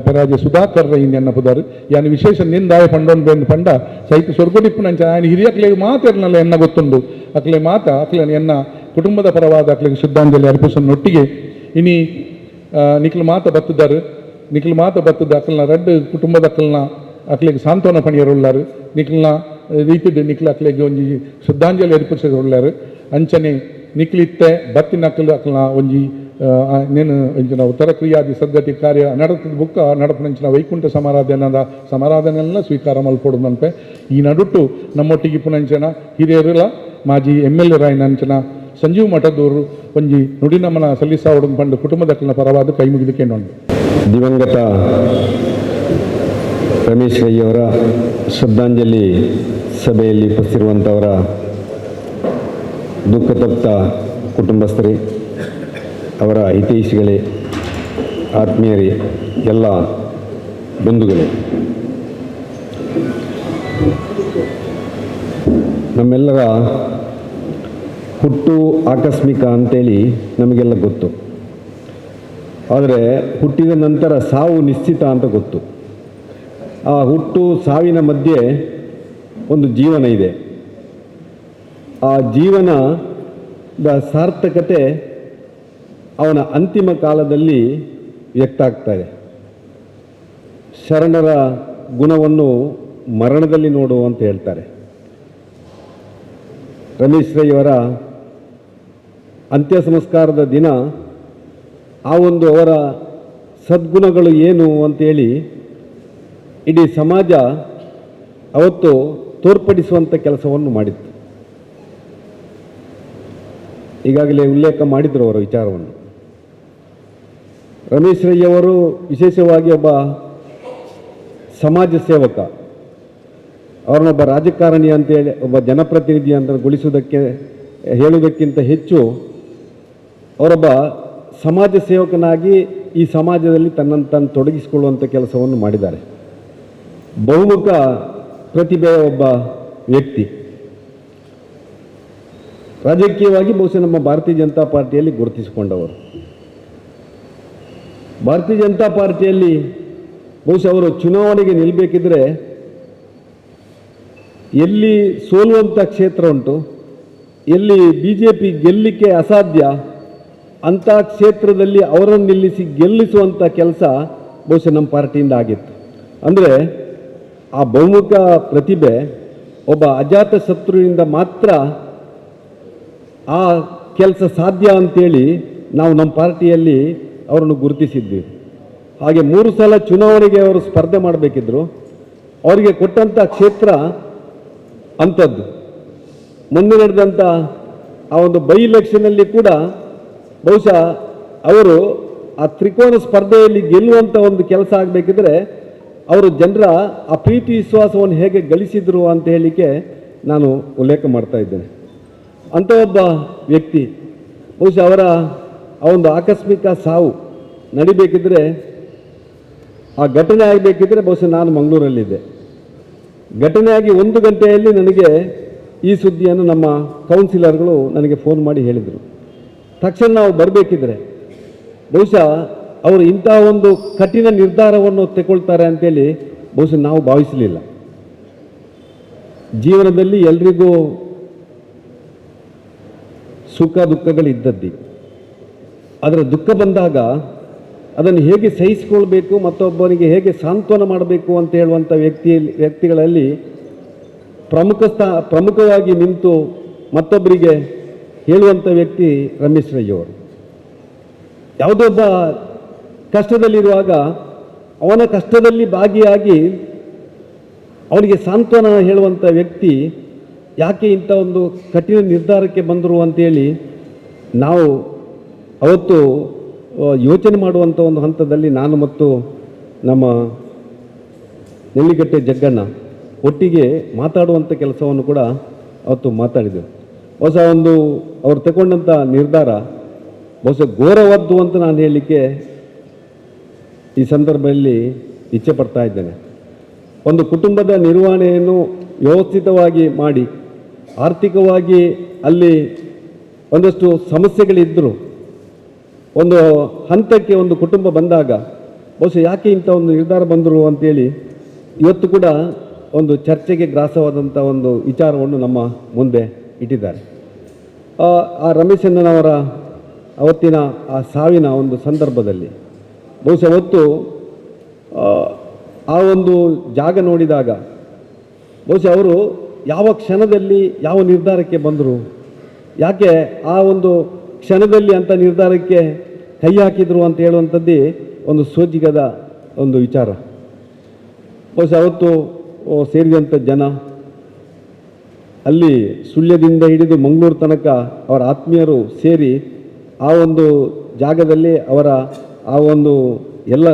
ಪರಾಜಯ ಸುಧಾಕರ್ ರೈ ಎನ್ನ ಪುದಾರು ಯಾನು ವಿಶೇಷ ನಿಂದಾಯ ಪಂಡೊಂದು ಬೆಂದು ಪಂಡ ಸಹಿತ ಸ್ವರ್ಗಡಿಪ್ಪುನಂಚ ఆయన ಹಿರಿಯಕ್ಲೆಗೆ ಮಾತೆರ್ನಲ್ಲ ಎನ್ನ ಗೊತ್ತುಂಡು ಅಕ್ಲೆ ಮಾತ ಅಕ್ಲೆ ಎನ್ನ ಕುಟುಂಬದ ಪರವಾದ ಅಕ್ಲೆಗೆ ಶ್ರದ್ಧಾಂಜಲಿ ಅರ್ಪಿಸೋನೊಟ್ಟಿಗೆ ಇನಿ ನಿಖಲ್ ಮಾತ ಬತ್ತದ ಅಕ್ಲನ ರಡ್ಡು ಕುಟುಂಬದ ಅಕ್ಲೆಗೆ ಸಾಂತ್ವನ ಪಣಿಯರುಳ್ಳಾರು ನಿಖಲ್ನ ರೀತಿಡ್ ನಿಖಲ್ ಅಕ್ಲೆಗೆ ಒಂಜಿ ಶ್ರದ್ಧಾಂಜಲಿ ಅರ್ಪಿಸೋರುಳ್ಳಾರು ಅಂಚನೆ ನಿಖಲಿತ್ತೆ ಬತ್ತಿನ ಅಕ್ಲನ ಒಂಜಿ ನೇನು ಇಂಚಿನ ಉತ್ತರ ಕ್ರಿಯಾದಿ ಸದ್ಗತಿ ಕಾರ್ಯ ನಡತದ ಬುಕ್ಕ ನಡಪನಂಚಿನ ವೈಕುಂಠ ಸಮಾರಾಧನೆಲ್ಲ ಸ್ವೀಕಾರ ಮಲ್ಪೊಡು ನನ್ಪೆ ಈ ನಡುಟ್ಟು ನಮ್ಮೊಟ್ಟಿಗೆ ಪುನಂಚನ ಹಿರಿಯರಿಲ್ಲ ಮಾಜಿ MLA ರಾಯನಂಚನ ಸಂಜೀವ್ ಮಠದವರು ಒಂಜಿ ನುಡಿನಮನ ಸಲ್ಲಿಸಾವಡು ಪಂಡು ಕುಟುಂಬದಕ್ಕನ ಪರವಾದ ಕೈ ಮುಗಿದುಕೊಂಡು ದಿವಂಗತ ರಮೇಶ್ ರೈಯವರ ಶ್ರದ್ಧಾಂಜಲಿ ಸಭೆಯಲ್ಲಿ ಉಪಸ್ಥಿತಿರುವಂಥವರ ದುಃಖತಪ್ತ ಕುಟುಂಬಸ್ಥರೇ, ಅವರ ಹಿತೈಷಿಗಳೇ, ಆತ್ಮೀಯರೇ, ಎಲ್ಲ ಬಂಧುಗಳೇ, ನಮ್ಮೆಲ್ಲರ ಹುಟ್ಟು ಆಕಸ್ಮಿಕ ಅಂತೇಳಿ ನಮಗೆಲ್ಲ ಗೊತ್ತು. ಆದರೆ ಹುಟ್ಟಿದ ನಂತರ ಸಾವು ನಿಶ್ಚಿತ ಅಂತ ಗೊತ್ತು. ಆ ಹುಟ್ಟು ಸಾವಿನ ಮಧ್ಯೆ ಒಂದು ಜೀವನ ಇದೆ. ಆ ಜೀವನದ ಸಾರ್ಥಕತೆ ಅವನ ಅಂತಿಮ ಕಾಲದಲ್ಲಿ ವ್ಯಕ್ತ ಆಗ್ತಾರೆ. ಶರಣರ ಗುಣವನ್ನು ಮರಣದಲ್ಲಿ ನೋಡು ಅಂತ ಹೇಳ್ತಾರೆ. ರಮೇಶ್ ರೈ ಅವರ ಅಂತ್ಯ ಸಂಸ್ಕಾರದ ದಿನ ಆ ಒಂದು ಅವರ ಸದ್ಗುಣಗಳು ಏನು ಅಂತೇಳಿ ಇಡೀ ಸಮಾಜ ಅವತ್ತು ತೋರ್ಪಡಿಸುವಂಥ ಕೆಲಸವನ್ನು ಮಾಡಿತ್ತು. ಈಗಾಗಲೇ ಉಲ್ಲೇಖ ಮಾಡಿದರು ಅವರ ವಿಚಾರವನ್ನು. ರಮೇಶ್ ರೈ ಅವರು ವಿಶೇಷವಾಗಿ ಒಬ್ಬ ಸಮಾಜ ಸೇವಕ, ಅವರನ್ನೊಬ್ಬ ರಾಜಕಾರಣಿ ಅಂತೇಳಿ ಒಬ್ಬ ಜನಪ್ರತಿನಿಧಿ ಅಂತ ಗೊಳಿಸುವುದಕ್ಕೆ ಹೇಳುವುದಕ್ಕಿಂತ ಹೆಚ್ಚು ಅವರೊಬ್ಬ ಸಮಾಜ ಸೇವಕನಾಗಿ ಈ ಸಮಾಜದಲ್ಲಿ ತನ್ನನ್ನು ತಾನು ತೊಡಗಿಸಿಕೊಳ್ಳುವಂಥ ಕೆಲಸವನ್ನು ಮಾಡಿದ್ದಾರೆ. ಬಹುಮುಖ ಪ್ರತಿಭೆಯ ಒಬ್ಬ ವ್ಯಕ್ತಿ. ರಾಜಕೀಯವಾಗಿ ಬಹುಶಃ ನಮ್ಮ ಭಾರತೀಯ ಜನತಾ ಪಾರ್ಟಿಯಲ್ಲಿ ಗುರುತಿಸಿಕೊಂಡವರು. ಭಾರತೀಯ ಜನತಾ ಪಾರ್ಟಿಯಲ್ಲಿ ಬಹುಶಃ ಅವರು ಚುನಾವಣೆಗೆ ನಿಲ್ಲಬೇಕಿದ್ರೆ ಎಲ್ಲಿ ಸೋಲುವಂಥ ಕ್ಷೇತ್ರ ಉಂಟು, ಎಲ್ಲಿ BJP ಗೆಲ್ಲಲಿಕ್ಕೆ ಅಸಾಧ್ಯ ಅಂಥ ಕ್ಷೇತ್ರದಲ್ಲಿ ಅವರನ್ನು ನಿಲ್ಲಿಸಿ ಗೆಲ್ಲಿಸುವಂಥ ಕೆಲಸ ಬಹುಶಃ ನಮ್ಮ ಪಾರ್ಟಿಯಿಂದ ಆಗಿತ್ತು. ಅಂದರೆ ಆ ಬಹುಮುಖ ಪ್ರತಿಭೆ ಒಬ್ಬ ಅಜಾತ ಶತ್ರುವಿನಿಂದ ಮಾತ್ರ ಆ ಕೆಲಸ ಸಾಧ್ಯ ಅಂತೇಳಿ ನಾವು ನಮ್ಮ ಪಾರ್ಟಿಯಲ್ಲಿ ಅವರನ್ನು ಗುರುತಿಸಿದ್ವಿ. ಹಾಗೆ 3 ಸಲ ಚುನಾವಣೆಗೆ ಅವರು ಸ್ಪರ್ಧೆ ಮಾಡಬೇಕಿದ್ರು. ಅವರಿಗೆ ಕೊಟ್ಟಂಥ ಕ್ಷೇತ್ರ ಅಂಥದ್ದು. ಮುಂದೆ ನಡೆದಂಥ ಆ ಒಂದು ಬೈ ಎಲೆಕ್ಷನಲ್ಲಿ ಕೂಡ ಬಹುಶಃ ಅವರು ಆ ತ್ರಿಕೋನ ಸ್ಪರ್ಧೆಯಲ್ಲಿ ಗೆಲ್ಲುವಂಥ ಒಂದು ಕೆಲಸ ಆಗಬೇಕಿದ್ರೆ ಅವರು ಜನರ ಆ ಪ್ರೀತಿ ವಿಶ್ವಾಸವನ್ನು ಹೇಗೆ ಗಳಿಸಿದರು ಅಂತ ಹೇಳಲಿಕ್ಕೆ ನಾನು ಉಲ್ಲೇಖ ಮಾಡ್ತಾ ಇದ್ದೇನೆ. ಅಂಥ ಒಬ್ಬ ವ್ಯಕ್ತಿ ಬಹುಶಃ ಅವರ ಆ ಒಂದು ಆಕಸ್ಮಿಕ ಸಾವು ನಡಿಬೇಕಿದ್ರೆ, ಆ ಘಟನೆ ಆಗಬೇಕಿದ್ರೆ ಬಹುಶಃ ನಾನು ಮಂಗಳೂರಲ್ಲಿದ್ದೆ. ಘಟನೆಯಾಗಿ 1 ಗಂಟೆಯಲ್ಲಿ ನನಗೆ ಈ ಸುದ್ದಿಯನ್ನು ನಮ್ಮ ಕೌನ್ಸಿಲರ್ಗಳು ನನಗೆ ಫೋನ್ ಮಾಡಿ ಹೇಳಿದರು. ತಕ್ಷಣ ನಾವು ಬರಬೇಕಿದ್ರೆ ಬಹುಶಃ ಅವರು ಇಂಥ ಒಂದು ಕಠಿಣ ನಿರ್ಧಾರವನ್ನು ತಗೊಳ್ತಾರೆ ಅಂತೇಳಿ ಬಹುಶಃ ನಾವು ಭಾವಿಸಲಿಲ್ಲ. ಜೀವನದಲ್ಲಿ ಎಲ್ರಿಗೂ ಸುಖ ದುಃಖಗಳಿದ್ದದ್ದು. ಅದರ ದುಃಖ ಬಂದಾಗ ಅದನ್ನು ಹೇಗೆ ಸಹಿಸಿಕೊಳ್ಬೇಕು, ಮತ್ತೊಬ್ಬನಿಗೆ ಹೇಗೆ ಸಾಂತ್ವನ ಮಾಡಬೇಕು ಅಂತ ಹೇಳುವಂಥ ವ್ಯಕ್ತಿಗಳಲ್ಲಿ ಪ್ರಮುಖವಾಗಿ ನಿಂತು ಮತ್ತೊಬ್ಬರಿಗೆ ಹೇಳುವಂಥ ವ್ಯಕ್ತಿ ರಮೇಶ್ ರೈ ಅವರು. ಯಾವುದೋ ಒಬ್ಬ ಕಷ್ಟದಲ್ಲಿರುವಾಗ ಅವನ ಕಷ್ಟದಲ್ಲಿ ಭಾಗಿಯಾಗಿ ಅವನಿಗೆ ಸಾಂತ್ವನ ಹೇಳುವಂಥ ವ್ಯಕ್ತಿ ಯಾಕೆ ಇಂಥ ಒಂದು ಕಠಿಣ ನಿರ್ಧಾರಕ್ಕೆ ಬಂದರು ಅಂತೇಳಿ ನಾವು ಅವತ್ತು ಯೋಚನೆ ಮಾಡುವಂಥ ಒಂದು ಹಂತದಲ್ಲಿ ನಾನು ಮತ್ತು ನಮ್ಮ ನೆಲ್ಲಿಗಟ್ಟೆ ಜಗ್ಗಣ್ಣ ಒಟ್ಟಿಗೆ ಮಾತಾಡುವಂಥ ಕೆಲಸವನ್ನು ಕೂಡ ಅವತ್ತು ಮಾತಾಡಿದೆವು. ಹೊಸ ಒಂದು ಅವರು ತಗೊಂಡಂಥ ನಿರ್ಧಾರ ಬಹುಶಃ ಘೋರವದ್ದು ಅಂತ ನಾನು ಹೇಳಲಿಕ್ಕೆ ಈ ಸಂದರ್ಭದಲ್ಲಿ ಇಚ್ಛೆ ಪಡ್ತಾ ಇದ್ದೇನೆ. ಒಂದು ಕುಟುಂಬದ ನಿರ್ವಹಣೆಯನ್ನು ವ್ಯವಸ್ಥಿತವಾಗಿ ಮಾಡಿ, ಆರ್ಥಿಕವಾಗಿ ಅಲ್ಲಿ ಒಂದಷ್ಟು ಸಮಸ್ಯೆಗಳಿದ್ದರು, ಒಂದು ಹಂತಕ್ಕೆ ಒಂದು ಕುಟುಂಬ ಬಂದಾಗ ಬಹುಶಃ ಯಾಕೆ ಇಂಥ ಒಂದು ನಿರ್ಧಾರ ಬಂದರು ಅಂತೇಳಿ ಇವತ್ತು ಕೂಡ ಒಂದು ಚರ್ಚೆಗೆ ಗ್ರಾಸವಾದಂಥ ಒಂದು ವಿಚಾರವನ್ನು ನಮ್ಮ ಮುಂದೆ ಇಟ್ಟಿದ್ದಾರೆ. ಆ ರಮೇಶ್ ಅಣ್ಣನವರ ಅವತ್ತಿನ ಆ ಸಾವಿನ ಒಂದು ಸಂದರ್ಭದಲ್ಲಿ ಬಹುಶಃ ಅವತ್ತು ಆ ಒಂದು ಜಾಗ ನೋಡಿದಾಗ ಬಹುಶಃ ಅವರು ಯಾವ ಕ್ಷಣದಲ್ಲಿ ಯಾವ ನಿರ್ಧಾರಕ್ಕೆ ಬಂದರು, ಯಾಕೆ ಆ ಒಂದು ಕ್ಷಣದಲ್ಲಿ ಅಂಥ ನಿರ್ಧಾರಕ್ಕೆ ಕೈ ಹಾಕಿದರು ಅಂತ ಹೇಳುವಂಥದ್ದೇ ಒಂದು ಸೋಜಿಗದ ಒಂದು ವಿಚಾರ. ಬಹುಶಃ ಅವತ್ತು ಸೇರಿದಂಥ ಜನ ಅಲ್ಲಿ ಸುಳ್ಯದಿಂದ ಹಿಡಿದು ಮಂಗಳೂರು ತನಕ ಅವರ ಆತ್ಮೀಯರು ಸೇರಿ ಆ ಒಂದು ಜಾಗದಲ್ಲಿ ಅವರ ಆ ಒಂದು ಎಲ್ಲ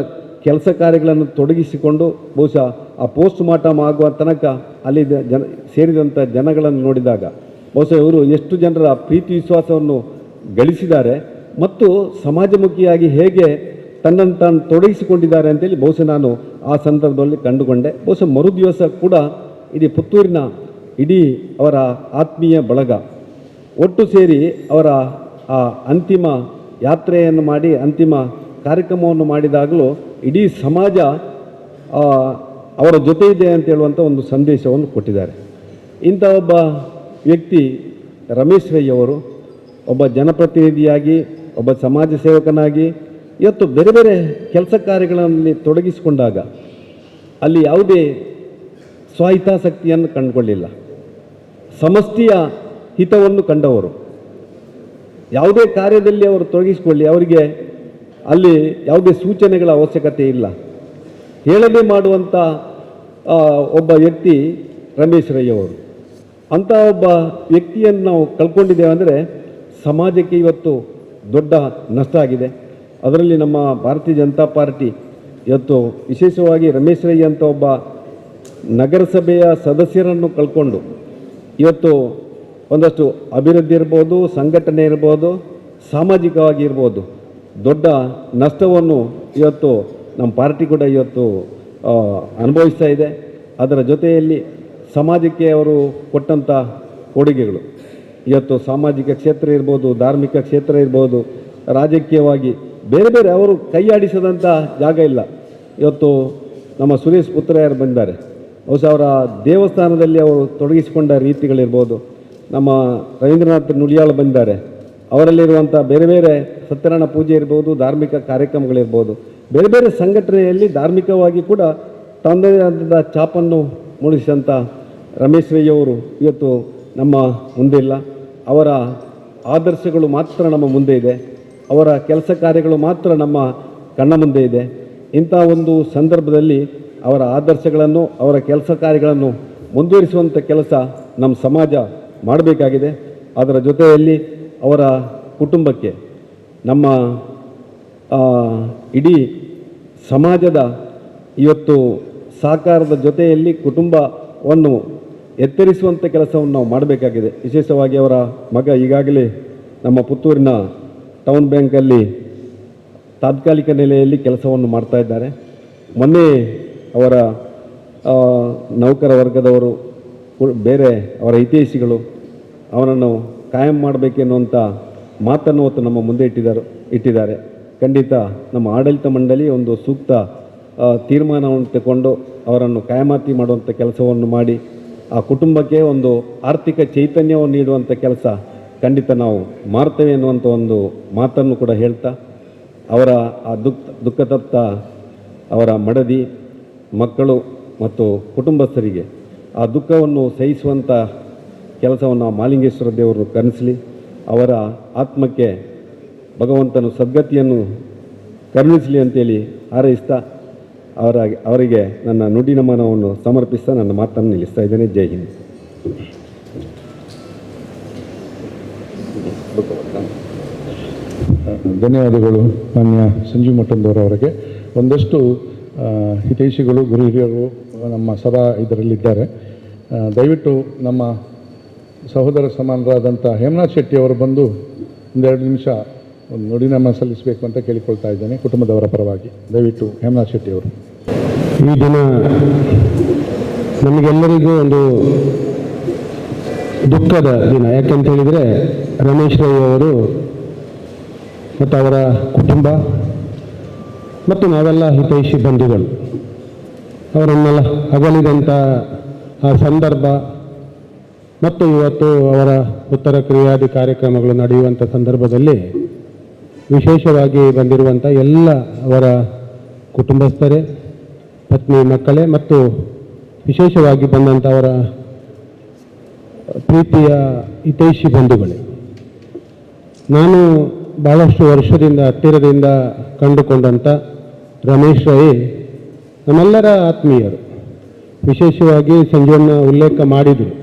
ಕೆಲಸ ಕಾರ್ಯಗಳನ್ನು ತೊಡಗಿಸಿಕೊಂಡು ಬಹುಶಃ ಆ ಪೋಸ್ಟ್ ಮಾರ್ಟಮ್ ಆಗುವ ತನಕ ಅಲ್ಲಿ ಸೇರಿದಂಥ ಜನಗಳನ್ನು ನೋಡಿದಾಗ ಬಹುಶಃ ಇವರು ಎಷ್ಟು ಜನರ ಪ್ರೀತಿ ವಿಶ್ವಾಸವನ್ನು ಗಳಿಸಿದ್ದಾರೆ ಮತ್ತು ಸಮಾಜಮುಖಿಯಾಗಿ ಹೇಗೆ ತನ್ನನ್ನು ತಾನು ತೊಡಗಿಸಿಕೊಂಡಿದ್ದಾರೆ ಅಂತೇಳಿ ಬಹುಶಃ ನಾನು ಆ ಸಂದರ್ಭದಲ್ಲಿ ಕಂಡುಕೊಂಡೆ. ಬಹುಶಃ ಮರುದಿವಸ ಕೂಡ ಇಡೀ ಪುತ್ತೂರಿನ ಇಡೀ ಅವರ ಆತ್ಮೀಯ ಬಳಗ ಒಟ್ಟು ಸೇರಿ ಅವರ ಆ ಅಂತಿಮ ಯಾತ್ರೆಯನ್ನು ಮಾಡಿ ಅಂತಿಮ ಕಾರ್ಯಕ್ರಮವನ್ನು ಮಾಡಿದಾಗಲೂ ಇಡೀ ಸಮಾಜ ಅವರ ಜೊತೆ ಇದೆ ಅಂತ ಹೇಳುವಂಥ ಒಂದು ಸಂದೇಶವನ್ನು ಕೊಟ್ಟಿದ್ದಾರೆ. ಇಂಥ ಒಬ್ಬ ವ್ಯಕ್ತಿ ರಮೇಶ್ ರೈ ಅವರು ಒಬ್ಬ ಜನಪ್ರತಿನಿಧಿಯಾಗಿ, ಒಬ್ಬ ಸಮಾಜ ಸೇವಕನಾಗಿ ಇವತ್ತು ಬೇರೆ ಬೇರೆ ಕೆಲಸ ಕಾರ್ಯಗಳಲ್ಲಿ ತೊಡಗಿಸಿಕೊಂಡಾಗ ಅಲ್ಲಿ ಯಾವುದೇ ಸ್ವಹಿತಾಸಕ್ತಿಯನ್ನು ಕಂಡುಕೊಳ್ಳಿಲ್ಲ. ಸಮಷ್ಟಿಯ ಹಿತವನ್ನು ಕಂಡವರು. ಯಾವುದೇ ಕಾರ್ಯದಲ್ಲಿ ಅವರು ತೊಡಗಿಸಿಕೊಳ್ಳಿ, ಅವರಿಗೆ ಅಲ್ಲಿ ಯಾವುದೇ ಸೂಚನೆಗಳ ಅವಶ್ಯಕತೆ ಇಲ್ಲ. ಹೇಳದೆ ಮಾಡುವಂಥ ಒಬ್ಬ ವ್ಯಕ್ತಿ ರಮೇಶ್ ರೈ ಅವರು. ಅಂಥ ಒಬ್ಬ ವ್ಯಕ್ತಿಯನ್ನು ನಾವು ಕಳ್ಕೊಂಡಿದ್ದೇವೆ ಅಂದರೆ ಸಮಾಜಕ್ಕೆ ಇವತ್ತು ದೊಡ್ಡ ನಷ್ಟ ಆಗಿದೆ. ಅದರಲ್ಲಿ ನಮ್ಮ ಭಾರತೀಯ ಜನತಾ ಪಾರ್ಟಿ ಇವತ್ತು ವಿಶೇಷವಾಗಿ ರಮೇಶ್ ರೈ ಅಂತ ಒಬ್ಬ ನಗರಸಭೆಯ ಸದಸ್ಯರನ್ನು ಕಳ್ಕೊಂಡು ಇವತ್ತು ಒಂದಷ್ಟು ಅಭಿವೃದ್ಧಿ ಇರ್ಬೋದು, ಸಂಘಟನೆ ಇರ್ಬೋದು, ಸಾಮಾಜಿಕವಾಗಿ ಇರ್ಬೋದು, ದೊಡ್ಡ ನಷ್ಟವನ್ನು ಇವತ್ತು ನಮ್ಮ ಪಾರ್ಟಿ ಕೂಡ ಇವತ್ತು ಅನುಭವಿಸ್ತಾ ಇದೆ. ಅದರ ಜೊತೆಯಲ್ಲಿ ಸಮಾಜಕ್ಕೆ ಅವರು ಕೊಟ್ಟಂಥ ಕೊಡುಗೆಗಳು ಇವತ್ತು ಸಾಮಾಜಿಕ ಕ್ಷೇತ್ರ ಇರ್ಬೋದು, ಧಾರ್ಮಿಕ ಕ್ಷೇತ್ರ ಇರ್ಬೋದು, ರಾಜಕೀಯವಾಗಿ ಬೇರೆ ಬೇರೆ ಅವರು ಕೈಯಾಡಿಸದಂಥ ಜಾಗ ಇಲ್ಲ. ಇವತ್ತು ನಮ್ಮ ಸುರೇಶ್ ಪುತ್ರಯ್ಯರು ಬಂದಿದ್ದಾರೆ, ಬಹುಶಃ ಅವರ ದೇವಸ್ಥಾನದಲ್ಲಿ ಅವರು ತೊಡಗಿಸಿಕೊಂಡ ರೀತಿಗಳಿರ್ಬೋದು. ನಮ್ಮ ರವೀಂದ್ರನಾಥ್ ನುಡಿಯಾಳು ಬಂದಿದ್ದಾರೆ, ಅವರಲ್ಲಿರುವಂಥ ಬೇರೆ ಬೇರೆ ಸತ್ಯನಾರಾಯಣ ಪೂಜೆ ಇರ್ಬೋದು, ಧಾರ್ಮಿಕ ಕಾರ್ಯಕ್ರಮಗಳಿರ್ಬೋದು, ಬೇರೆ ಬೇರೆ ಸಂಘಟನೆಯಲ್ಲಿ ಧಾರ್ಮಿಕವಾಗಿ ಕೂಡ ತನ್ನದೇ ಆದ ಛಾಪನ್ನು ಮೂಡಿಸಿದಂಥ ರಮೇಶ್ ರೈ ಅವರು ಇವತ್ತು ನಮ್ಮ ಮುಂದೆ ಇಲ್ಲ. ಅವರ ಆದರ್ಶಗಳು ಮಾತ್ರ ನಮ್ಮ ಮುಂದೆ ಇದೆ, ಅವರ ಕೆಲಸ ಕಾರ್ಯಗಳು ಮಾತ್ರ ನಮ್ಮ ಕಣ್ಣ ಮುಂದೆ ಇದೆ. ಇಂಥ ಒಂದು ಸಂದರ್ಭದಲ್ಲಿ ಅವರ ಆದರ್ಶಗಳನ್ನು, ಅವರ ಕೆಲಸ ಕಾರ್ಯಗಳನ್ನು ಮುಂದುವರಿಸುವಂಥ ಕೆಲಸ ನಮ್ಮ ಸಮಾಜ ಮಾಡಬೇಕಾಗಿದೆ. ಅದರ ಜೊತೆಯಲ್ಲಿ ಅವರ ಕುಟುಂಬಕ್ಕೆ, ನಮ್ಮ ಇಡೀ ಸಮಾಜದ ಇವತ್ತು ಸಹಕಾರದ ಜೊತೆಯಲ್ಲಿ ಕುಟುಂಬವನ್ನು ಎತ್ತರಿಸುವಂಥ ಕೆಲಸವನ್ನು ನಾವು ಮಾಡಬೇಕಾಗಿದೆ. ವಿಶೇಷವಾಗಿ ಅವರ ಮಗ ಈಗಾಗಲೇ ನಮ್ಮ ಪುತ್ತೂರಿನ ಟೌನ್ ಬ್ಯಾಂಕಲ್ಲಿ ತಾತ್ಕಾಲಿಕ ನೆಲೆಯಲ್ಲಿ ಕೆಲಸವನ್ನು ಮಾಡ್ತಾ ಇದ್ದಾರೆ. ಮೊನ್ನೆ ಅವರ ನೌಕರ ವರ್ಗದವರು ಬೇರೆ ಅವರ ಹಿತೈಷಿಗಳು ಅವನನ್ನು ಕಾಯಂ ಮಾಡಬೇಕೆನ್ನುವಂಥ ಮಾತನ್ನು ಹೊತ್ತು ನಮ್ಮ ಮುಂದೆ ಇಟ್ಟಿದ್ದಾರೆ. ಖಂಡಿತ ನಮ್ಮ ಆಡಳಿತ ಮಂಡಳಿ ಒಂದು ಸೂಕ್ತ ತೀರ್ಮಾನವನ್ನು ತಗೊಂಡು ಅವರನ್ನು ಕಾಯಮಾತಿ ಮಾಡುವಂಥ ಕೆಲಸವನ್ನು ಮಾಡಿ ಆ ಕುಟುಂಬಕ್ಕೆ ಒಂದು ಆರ್ಥಿಕ ಚೈತನ್ಯವನ್ನು ನೀಡುವಂಥ ಕೆಲಸ ಖಂಡಿತ ನಾವು ಮಾಡ್ತೇವೆ ಎನ್ನುವಂಥ ಒಂದು ಮಾತನ್ನು ಕೂಡ ಹೇಳ್ತಾ, ಅವರ ಆ ದುಃಖತಪ್ತ ಅವರ ಮಡದಿ, ಮಕ್ಕಳು ಮತ್ತು ಕುಟುಂಬಸ್ಥರಿಗೆ ಆ ದುಃಖವನ್ನು ಸಹಿಸುವಂಥ ಕೆಲಸವನ್ನು ಮಾಲಿಂಗೇಶ್ವರ ದೇವರು ಕರುಣಿಸಲಿ. ಅವರ ಆತ್ಮಕ್ಕೆ ಭಗವಂತನು ಸದ್ಗತಿಯನ್ನು ಕರುಣಿಸಲಿ ಅಂತೇಳಿ ಹಾರೈಸ್ತಾ ಅವರಿಗೆ ನನ್ನ ನುಡಿ ನಮನವನ್ನು ಸಮರ್ಪಿಸ್ತಾ ನನ್ನ ಮಾತನ್ನು ನಿಲ್ಲಿಸ್ತಾ ಇದ್ದೇನೆ. ಜೈ ಹಿಂದ್. ಧನ್ಯವಾದಗಳು ಮಾನ್ಯ ಸಂಜೀವ್ ಮಠಂದವರವರಿಗೆ. ಒಂದಷ್ಟು ಹಿತೈಷಿಗಳು, ಗುರು ಹಿರಿಯರು ನಮ್ಮ ಸಭಾ ಇದರಲ್ಲಿದ್ದಾರೆ. ದಯವಿಟ್ಟು ನಮ್ಮ ಸಹೋದರ ಸಮಾನರಾದಂಥ ಹೇಮನಾಥ್ ಶೆಟ್ಟಿ ಅವರು ಬಂದು ಒಂದೆರಡು ನಿಮಿಷ ಒಂದು ನುಡಿನಾಮ ಸಲ್ಲಿಸಬೇಕು ಅಂತ ಕೇಳಿಕೊಳ್ತಾ ಇದ್ದೇನೆ ಕುಟುಂಬದವರ ಪರವಾಗಿ. ದಯವಿಟ್ಟು ಹೇಮನಾಥ್ ಶೆಟ್ಟಿ ಅವರು. ಈ ದಿನ ನಮಗೆಲ್ಲರಿಗೂ ಒಂದು ದುಃಖದ ದಿನ. ಯಾಕೆಂತ ಹೇಳಿದರೆ ರಮೇಶ್ ರೈ ಅವರು ಮತ್ತು ಅವರ ಕುಟುಂಬ ಮತ್ತು ನಾವೆಲ್ಲ ಹಿತೈಷಿ ಬಂಧುಗಳು ಅವರನ್ನೆಲ್ಲ ಅಗಲಿದಂಥ ಆ ಸಂದರ್ಭ ಮತ್ತು ಇವತ್ತು ಅವರ ಉತ್ತರ ಕ್ರಿಯಾದಿ ಕಾರ್ಯಕ್ರಮಗಳು ನಡೆಯುವಂಥ ಸಂದರ್ಭದಲ್ಲಿ ವಿಶೇಷವಾಗಿ ಬಂದಿರುವಂಥ ಎಲ್ಲ ಅವರ ಕುಟುಂಬಸ್ಥರೇ, ಪತ್ನಿ, ಮಕ್ಕಳೇ ಮತ್ತು ವಿಶೇಷವಾಗಿ ಬಂದಂಥ ಅವರ ಪ್ರೀತಿಯ ಹಿತೈಷಿ ಬಂಧುಗಳೇ. ನಾನು ಭಾಳಷ್ಟು ವರ್ಷದಿಂದ ಹತ್ತಿರದಿಂದ ಕಂಡುಕೊಂಡಂಥ ರಮೇಶ್ ರೈ ನಮ್ಮೆಲ್ಲರ ಆತ್ಮೀಯರು. ವಿಶೇಷವಾಗಿ ಸಂಜೀವನ ಉಲ್ಲೇಖ ಮಾಡಿದರು,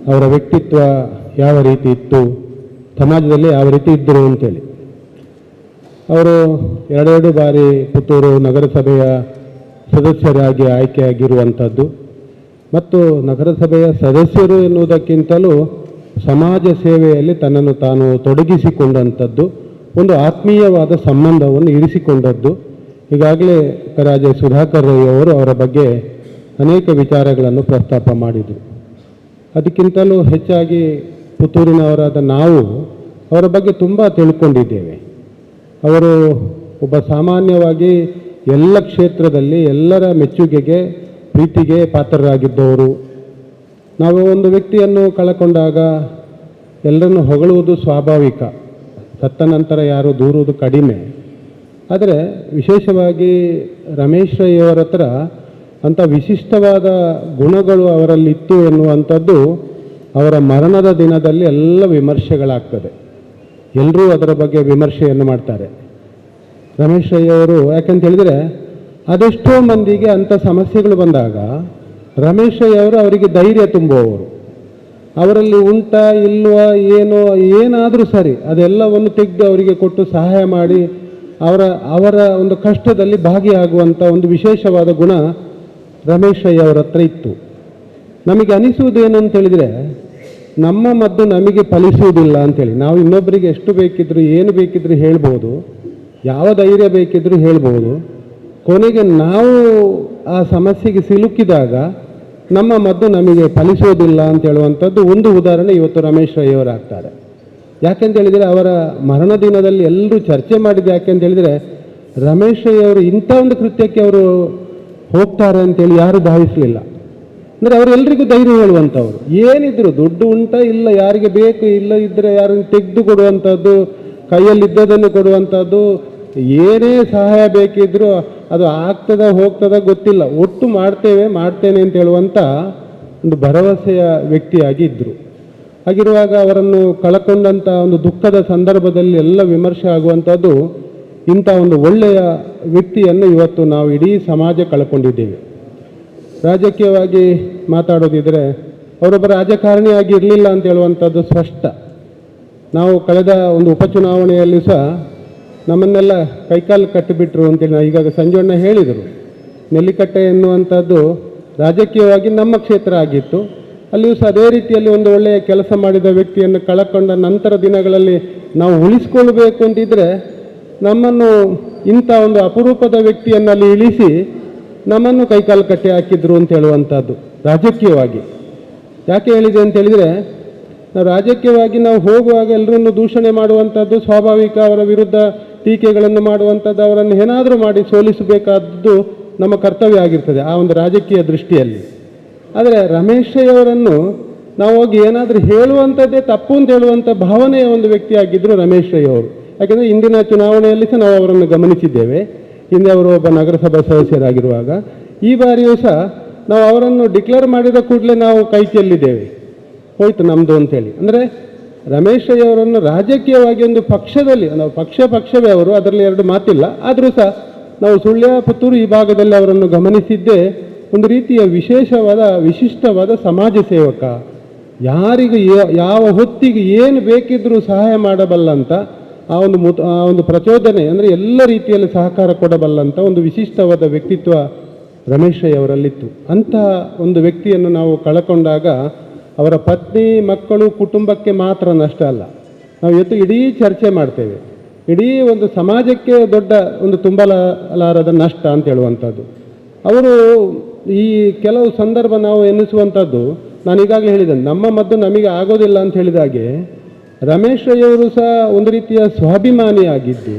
ಅವರ ವ್ಯಕ್ತಿತ್ವ ಯಾವ ರೀತಿ ಇತ್ತು, ಸಮಾಜದಲ್ಲಿ ಯಾವ ರೀತಿ ಇದ್ದರು ಅಂತೇಳಿ. ಅವರು ಎರಡೆರಡು ಬಾರಿ ಪುತ್ತೂರು ನಗರಸಭೆಯ ಸದಸ್ಯರಾಗಿ ಆಯ್ಕೆಯಾಗಿರುವಂಥದ್ದು ಮತ್ತು ನಗರಸಭೆಯ ಸದಸ್ಯರು ಎನ್ನುವುದಕ್ಕಿಂತಲೂ ಸಮಾಜ ಸೇವೆಯಲ್ಲಿ ತನ್ನನ್ನು ತಾನು ತೊಡಗಿಸಿಕೊಂಡಂಥದ್ದು, ಒಂದು ಆತ್ಮೀಯವಾದ ಸಂಬಂಧವನ್ನು ಇರಿಸಿಕೊಂಡದ್ದು. ಈಗಾಗಲೇ ರಾಜ ಸುಧಾಕರ್ ರೈ ಅವರು ಅವರ ಬಗ್ಗೆ ಅನೇಕ ವಿಚಾರಗಳನ್ನು ಪ್ರಸ್ತಾಪ ಮಾಡಿದರು. ಅದಕ್ಕಿಂತಲೂ ಹೆಚ್ಚಾಗಿ ಪುತ್ತೂರಿನವರಾದ ನಾವು ಅವರ ಬಗ್ಗೆ ತುಂಬ ತಿಳ್ಕೊಂಡಿದ್ದೇವೆ. ಅವರು ಒಬ್ಬ ಸಾಮಾನ್ಯವಾಗಿ ಎಲ್ಲ ಕ್ಷೇತ್ರದಲ್ಲಿ ಎಲ್ಲರ ಮೆಚ್ಚುಗೆಗೆ, ಪ್ರೀತಿಗೆ ಪಾತ್ರರಾಗಿದ್ದವರು. ನಾವು ಒಂದು ವ್ಯಕ್ತಿಯನ್ನು ಕಳಕೊಂಡಾಗ ಎಲ್ಲರನ್ನು ಹೊಗಳುವುದು ಸ್ವಾಭಾವಿಕ, ಸತ್ತ ನಂತರ ಯಾರು ದೂರುವುದು ಕಡಿಮೆ. ಆದರೆ ವಿಶೇಷವಾಗಿ ರಮೇಶ್ ರೈ ಅವರ ಹತ್ರ ಅಂಥ ವಿಶಿಷ್ಟವಾದ ಗುಣಗಳು ಅವರಲ್ಲಿತ್ತು ಎನ್ನುವಂಥದ್ದು ಅವರ ಮರಣದ ದಿನದಲ್ಲಿ ಎಲ್ಲ ವಿಮರ್ಶೆಗಳಾಗ್ತದೆ. ಎಲ್ಲರೂ ಅದರ ಬಗ್ಗೆ ವಿಮರ್ಶೆಯನ್ನು ಮಾಡ್ತಾರೆ. ರಮೇಶ್ ರೈ ಅವರು ಯಾಕಂತ ಹೇಳಿದರೆ ಅದೆಷ್ಟೋ ಮಂದಿಗೆ ಅಂಥ ಸಮಸ್ಯೆಗಳು ಬಂದಾಗ ರಮೇಶ್ ರೈ ಅವರು ಅವರಿಗೆ ಧೈರ್ಯ ತುಂಬುವವರು. ಅವರಲ್ಲಿ ಉಂಟಾ ಇಲ್ವಾ ಏನೋ ಏನಾದರೂ ಸರಿ ಅದೆಲ್ಲವನ್ನು ತೆಗೆದು ಅವರಿಗೆ ಕೊಟ್ಟು ಸಹಾಯ ಮಾಡಿ ಅವರ ಒಂದು ಕಷ್ಟದಲ್ಲಿ ಭಾಗಿಯಾಗುವಂಥ ಒಂದು ವಿಶೇಷವಾದ ಗುಣ ರಮೇಶ್ ರೈ ಅವರ ಹತ್ರ ಇತ್ತು. ನಮಗೆ ಅನಿಸುವುದೇನು ಅಂತ ಹೇಳಿದರೆ ನಮ್ಮ ಮದ್ದು ನಮಗೆ ಫಲಿಸುವುದಿಲ್ಲ ಅಂತೇಳಿ. ನಾವು ಇನ್ನೊಬ್ಬರಿಗೆ ಎಷ್ಟು ಬೇಕಿದ್ರು ಏನು ಬೇಕಿದ್ರು ಹೇಳ್ಬೋದು, ಯಾವ ಧೈರ್ಯ ಬೇಕಿದ್ರೂ ಹೇಳ್ಬೋದು. ಕೊನೆಗೆ ನಾವು ಆ ಸಮಸ್ಯೆಗೆ ಸಿಲುಕಿದಾಗ ನಮ್ಮ ಮದ್ದು ನಮಗೆ ಫಲಿಸೋದಿಲ್ಲ ಅಂತ ಹೇಳುವಂಥದ್ದು ಒಂದು ಉದಾಹರಣೆ ಇವತ್ತು ರಮೇಶ್ ರೈ ಅವರಾಗ್ತಾರೆ. ಯಾಕೆಂತ ಹೇಳಿದರೆ ಅವರ ಮರಣ ದಿನದಲ್ಲಿ ಎಲ್ಲರೂ ಚರ್ಚೆ ಮಾಡಿದ್ದು ಯಾಕೆಂತ ಹೇಳಿದರೆ ರಮೇಶ್ ರೈ ಅವರು ಇಂಥ ಒಂದು ಕೃತ್ಯಕ್ಕೆ ಅವರು ಹೋಗ್ತಾರೆ ಅಂತೇಳಿ ಯಾರೂ ಭಾವಿಸಲಿಲ್ಲ. ಅಂದರೆ ಅವರೆಲ್ಲರಿಗೂ ಧೈರ್ಯ ಹೇಳುವಂಥವ್ರು. ಏನಿದ್ರು ದುಡ್ಡು ಉಂಟ ಇಲ್ಲ, ಯಾರಿಗೆ ಬೇಕು ಇಲ್ಲ ಇದ್ದರೆ ಯಾರನ್ನು ತೆಗೆದು ಕೊಡುವಂಥದ್ದು, ಕೈಯಲ್ಲಿದ್ದದನ್ನು ಕೊಡುವಂಥದ್ದು, ಏನೇ ಸಹಾಯ ಬೇಕಿದ್ರೂ ಅದು ಆಗ್ತದ ಹೋಗ್ತದ ಗೊತ್ತಿಲ್ಲ, ಒಟ್ಟು ಮಾಡ್ತೇನೆ ಅಂತ ಹೇಳುವಂಥ ಒಂದು ಭರವಸೆಯ ವ್ಯಕ್ತಿಯಾಗಿ ಇದ್ದರು. ಹಾಗಿರುವಾಗ ಅವರನ್ನು ಕಳಕೊಂಡಂಥ ಒಂದು ದುಃಖದ ಸಂದರ್ಭದಲ್ಲಿ ಎಲ್ಲ ವಿಮರ್ಶೆ ಆಗುವಂಥದ್ದು ಇಂಥ ಒಂದು ಒಳ್ಳೆಯ ವ್ಯಕ್ತಿಯನ್ನು ಇವತ್ತು ನಾವು ಇಡೀ ಸಮಾಜ ಕಳ್ಕೊಂಡಿದ್ದೇವೆ. ರಾಜಕೀಯವಾಗಿ ಮಾತಾಡೋದಿದ್ರೆ ಅವರೊಬ್ಬ ರಾಜಕಾರಣಿಯಾಗಿ ಇರಲಿಲ್ಲ ಅಂತ ಹೇಳುವಂಥದ್ದು ಸ್ಪಷ್ಟ. ನಾವು ಕಳೆದ ಒಂದು ಉಪಚುನಾವಣೆಯಲ್ಲಿ ಸಹ ನಮ್ಮನ್ನೆಲ್ಲ ಕೈಕಾಲು ಕಟ್ಟಿಬಿಟ್ರು ಅಂತೇಳಿ ನಾವು ಈಗಾಗ ಸಂಜೋಣ್ಣ ಹೇಳಿದರು. ನೆಲ್ಲಿಕಟ್ಟೆ ಎನ್ನುವಂಥದ್ದು ರಾಜಕೀಯವಾಗಿ ನಮ್ಮ ಕ್ಷೇತ್ರ ಆಗಿತ್ತು. ಅಲ್ಲಿಯೂ ಸಹ ಅದೇ ರೀತಿಯಲ್ಲಿ ಒಂದು ಒಳ್ಳೆಯ ಕೆಲಸ ಮಾಡಿದ ವ್ಯಕ್ತಿಯನ್ನು ಕಳಕೊಂಡ ನಂತರ ದಿನಗಳಲ್ಲಿ ನಾವು ಉಳಿಸ್ಕೊಳ್ಬೇಕು ಅಂತಿದ್ರೆ ನಮ್ಮನ್ನು ಇಂಥ ಒಂದು ಅಪರೂಪದ ವ್ಯಕ್ತಿಯನ್ನು ಅಲ್ಲಿ ಇಳಿಸಿ ನಮ್ಮನ್ನು ಕೈಕಾಲು ಕಟ್ಟಿ ಹಾಕಿದ್ರು ಅಂತ ಹೇಳುವಂಥದ್ದು ರಾಜಕೀಯವಾಗಿ. ಯಾಕೆ ಹೇಳಿದೆ ಅಂತ ಹೇಳಿದರೆ ನಾವು ರಾಜಕೀಯವಾಗಿ ನಾವು ಹೋಗುವಾಗ ಎಲ್ಲರನ್ನು ದೂಷಣೆ ಮಾಡುವಂಥದ್ದು ಸ್ವಾಭಾವಿಕ, ಅವರ ವಿರುದ್ಧ ಟೀಕೆಗಳನ್ನು ಮಾಡುವಂಥದ್ದು, ಅವರನ್ನು ಏನಾದರೂ ಮಾಡಿ ಸೋಲಿಸಬೇಕಾದದ್ದು ನಮ್ಮ ಕರ್ತವ್ಯ ಆಗಿರ್ತದೆ ಆ ಒಂದು ರಾಜಕೀಯ ದೃಷ್ಟಿಯಲ್ಲಿ. ಆದರೆ ರಮೇಶ್ ರೈ ಅವರನ್ನು ನಾವು ಹೋಗಿ ಏನಾದರೂ ಹೇಳುವಂಥದ್ದೇ ತಪ್ಪು ಅಂತ ಹೇಳುವಂಥ ಭಾವನೆಯ ಒಂದು ವ್ಯಕ್ತಿಯಾಗಿದ್ದರು ರಮೇಶ್ ರೈ ಅವರು. ಯಾಕೆಂದರೆ ಇಂದಿನ ಚುನಾವಣೆಯಲ್ಲಿ ಸಹ ನಾವು ಅವರನ್ನು ಗಮನಿಸಿದ್ದೇವೆ. ಹಿಂದೆ ಅವರು ಒಬ್ಬ ನಗರಸಭಾ ಸದಸ್ಯರಾಗಿರುವಾಗ, ಈ ಬಾರಿಯೂ ಸಹ ನಾವು ಅವರನ್ನು ಡಿಕ್ಲೇರ್ ಮಾಡಿದ ಕೂಡಲೇ ನಾವು ಕೈ ಚೆಲ್ಲಿದ್ದೇವೆ, ಹೋಯ್ತು ನಮ್ಮದು ಅಂತೇಳಿ. ಅಂದರೆ ರಮೇಶ್ ರೈ ಅವರನ್ನು ರಾಜಕೀಯವಾಗಿ ಒಂದು ಪಕ್ಷದಲ್ಲಿ ನಾವು ಪಕ್ಷವೇ ಅವರು, ಅದರಲ್ಲಿ ಎರಡು ಮಾತಿಲ್ಲ. ಆದರೂ ಸಹ ನಾವು ಸುಳ್ಯ ಪುತ್ತೂರು ಈ ಭಾಗದಲ್ಲಿ ಅವರನ್ನು ಗಮನಿಸಿದ್ದೇ ಒಂದು ರೀತಿಯ ವಿಶಿಷ್ಟವಾದ ಸಮಾಜ ಸೇವಕ, ಯಾರಿಗೆ ಯಾವ ಹೊತ್ತಿಗೆ ಏನು ಬೇಕಿದ್ರೂ ಸಹಾಯ ಮಾಡಬಲ್ಲಂತ ಆ ಒಂದು ಪ್ರಚೋದನೆ, ಅಂದರೆ ಎಲ್ಲ ರೀತಿಯಲ್ಲಿ ಸಹಕಾರ ಕೊಡಬಲ್ಲಂಥ ಒಂದು ವಿಶಿಷ್ಟವಾದ ವ್ಯಕ್ತಿತ್ವ ರಮೇಶ್ ರೈ ಅವರಲ್ಲಿತ್ತು. ಅಂಥ ಒಂದು ವ್ಯಕ್ತಿಯನ್ನು ನಾವು ಕಳಕೊಂಡಾಗ ಅವರ ಪತ್ನಿ ಮಕ್ಕಳು ಕುಟುಂಬಕ್ಕೆ ಮಾತ್ರ ನಷ್ಟ ಅಲ್ಲ, ನಾವು ಇವತ್ತು ಇಡೀ ಚರ್ಚೆ ಮಾಡ್ತೇವೆ, ಇಡೀ ಒಂದು ಸಮಾಜಕ್ಕೆ ದೊಡ್ಡ ಒಂದು ತುಂಬಲಾರದ ನಷ್ಟ ಅಂತ ಹೇಳುವಂಥದ್ದು. ಅವರು ಈ ಕೆಲವು ಸಂದರ್ಭ ನಾವು ಎನ್ನಿಸುವಂಥದ್ದು, ನಾನು ಈಗಾಗಲೇ ಹೇಳಿದ್ದೇನೆ, ನಮ್ಮ ಮದ್ದು ನಮಗೆ ಆಗೋದಿಲ್ಲ ಅಂತ ಹೇಳಿದಾಗೆ ರಮೇಶ್ ರೈ ಅವರು ಸಹ ಒಂದು ರೀತಿಯ ಸ್ವಾಭಿಮಾನಿಯಾಗಿದ್ದು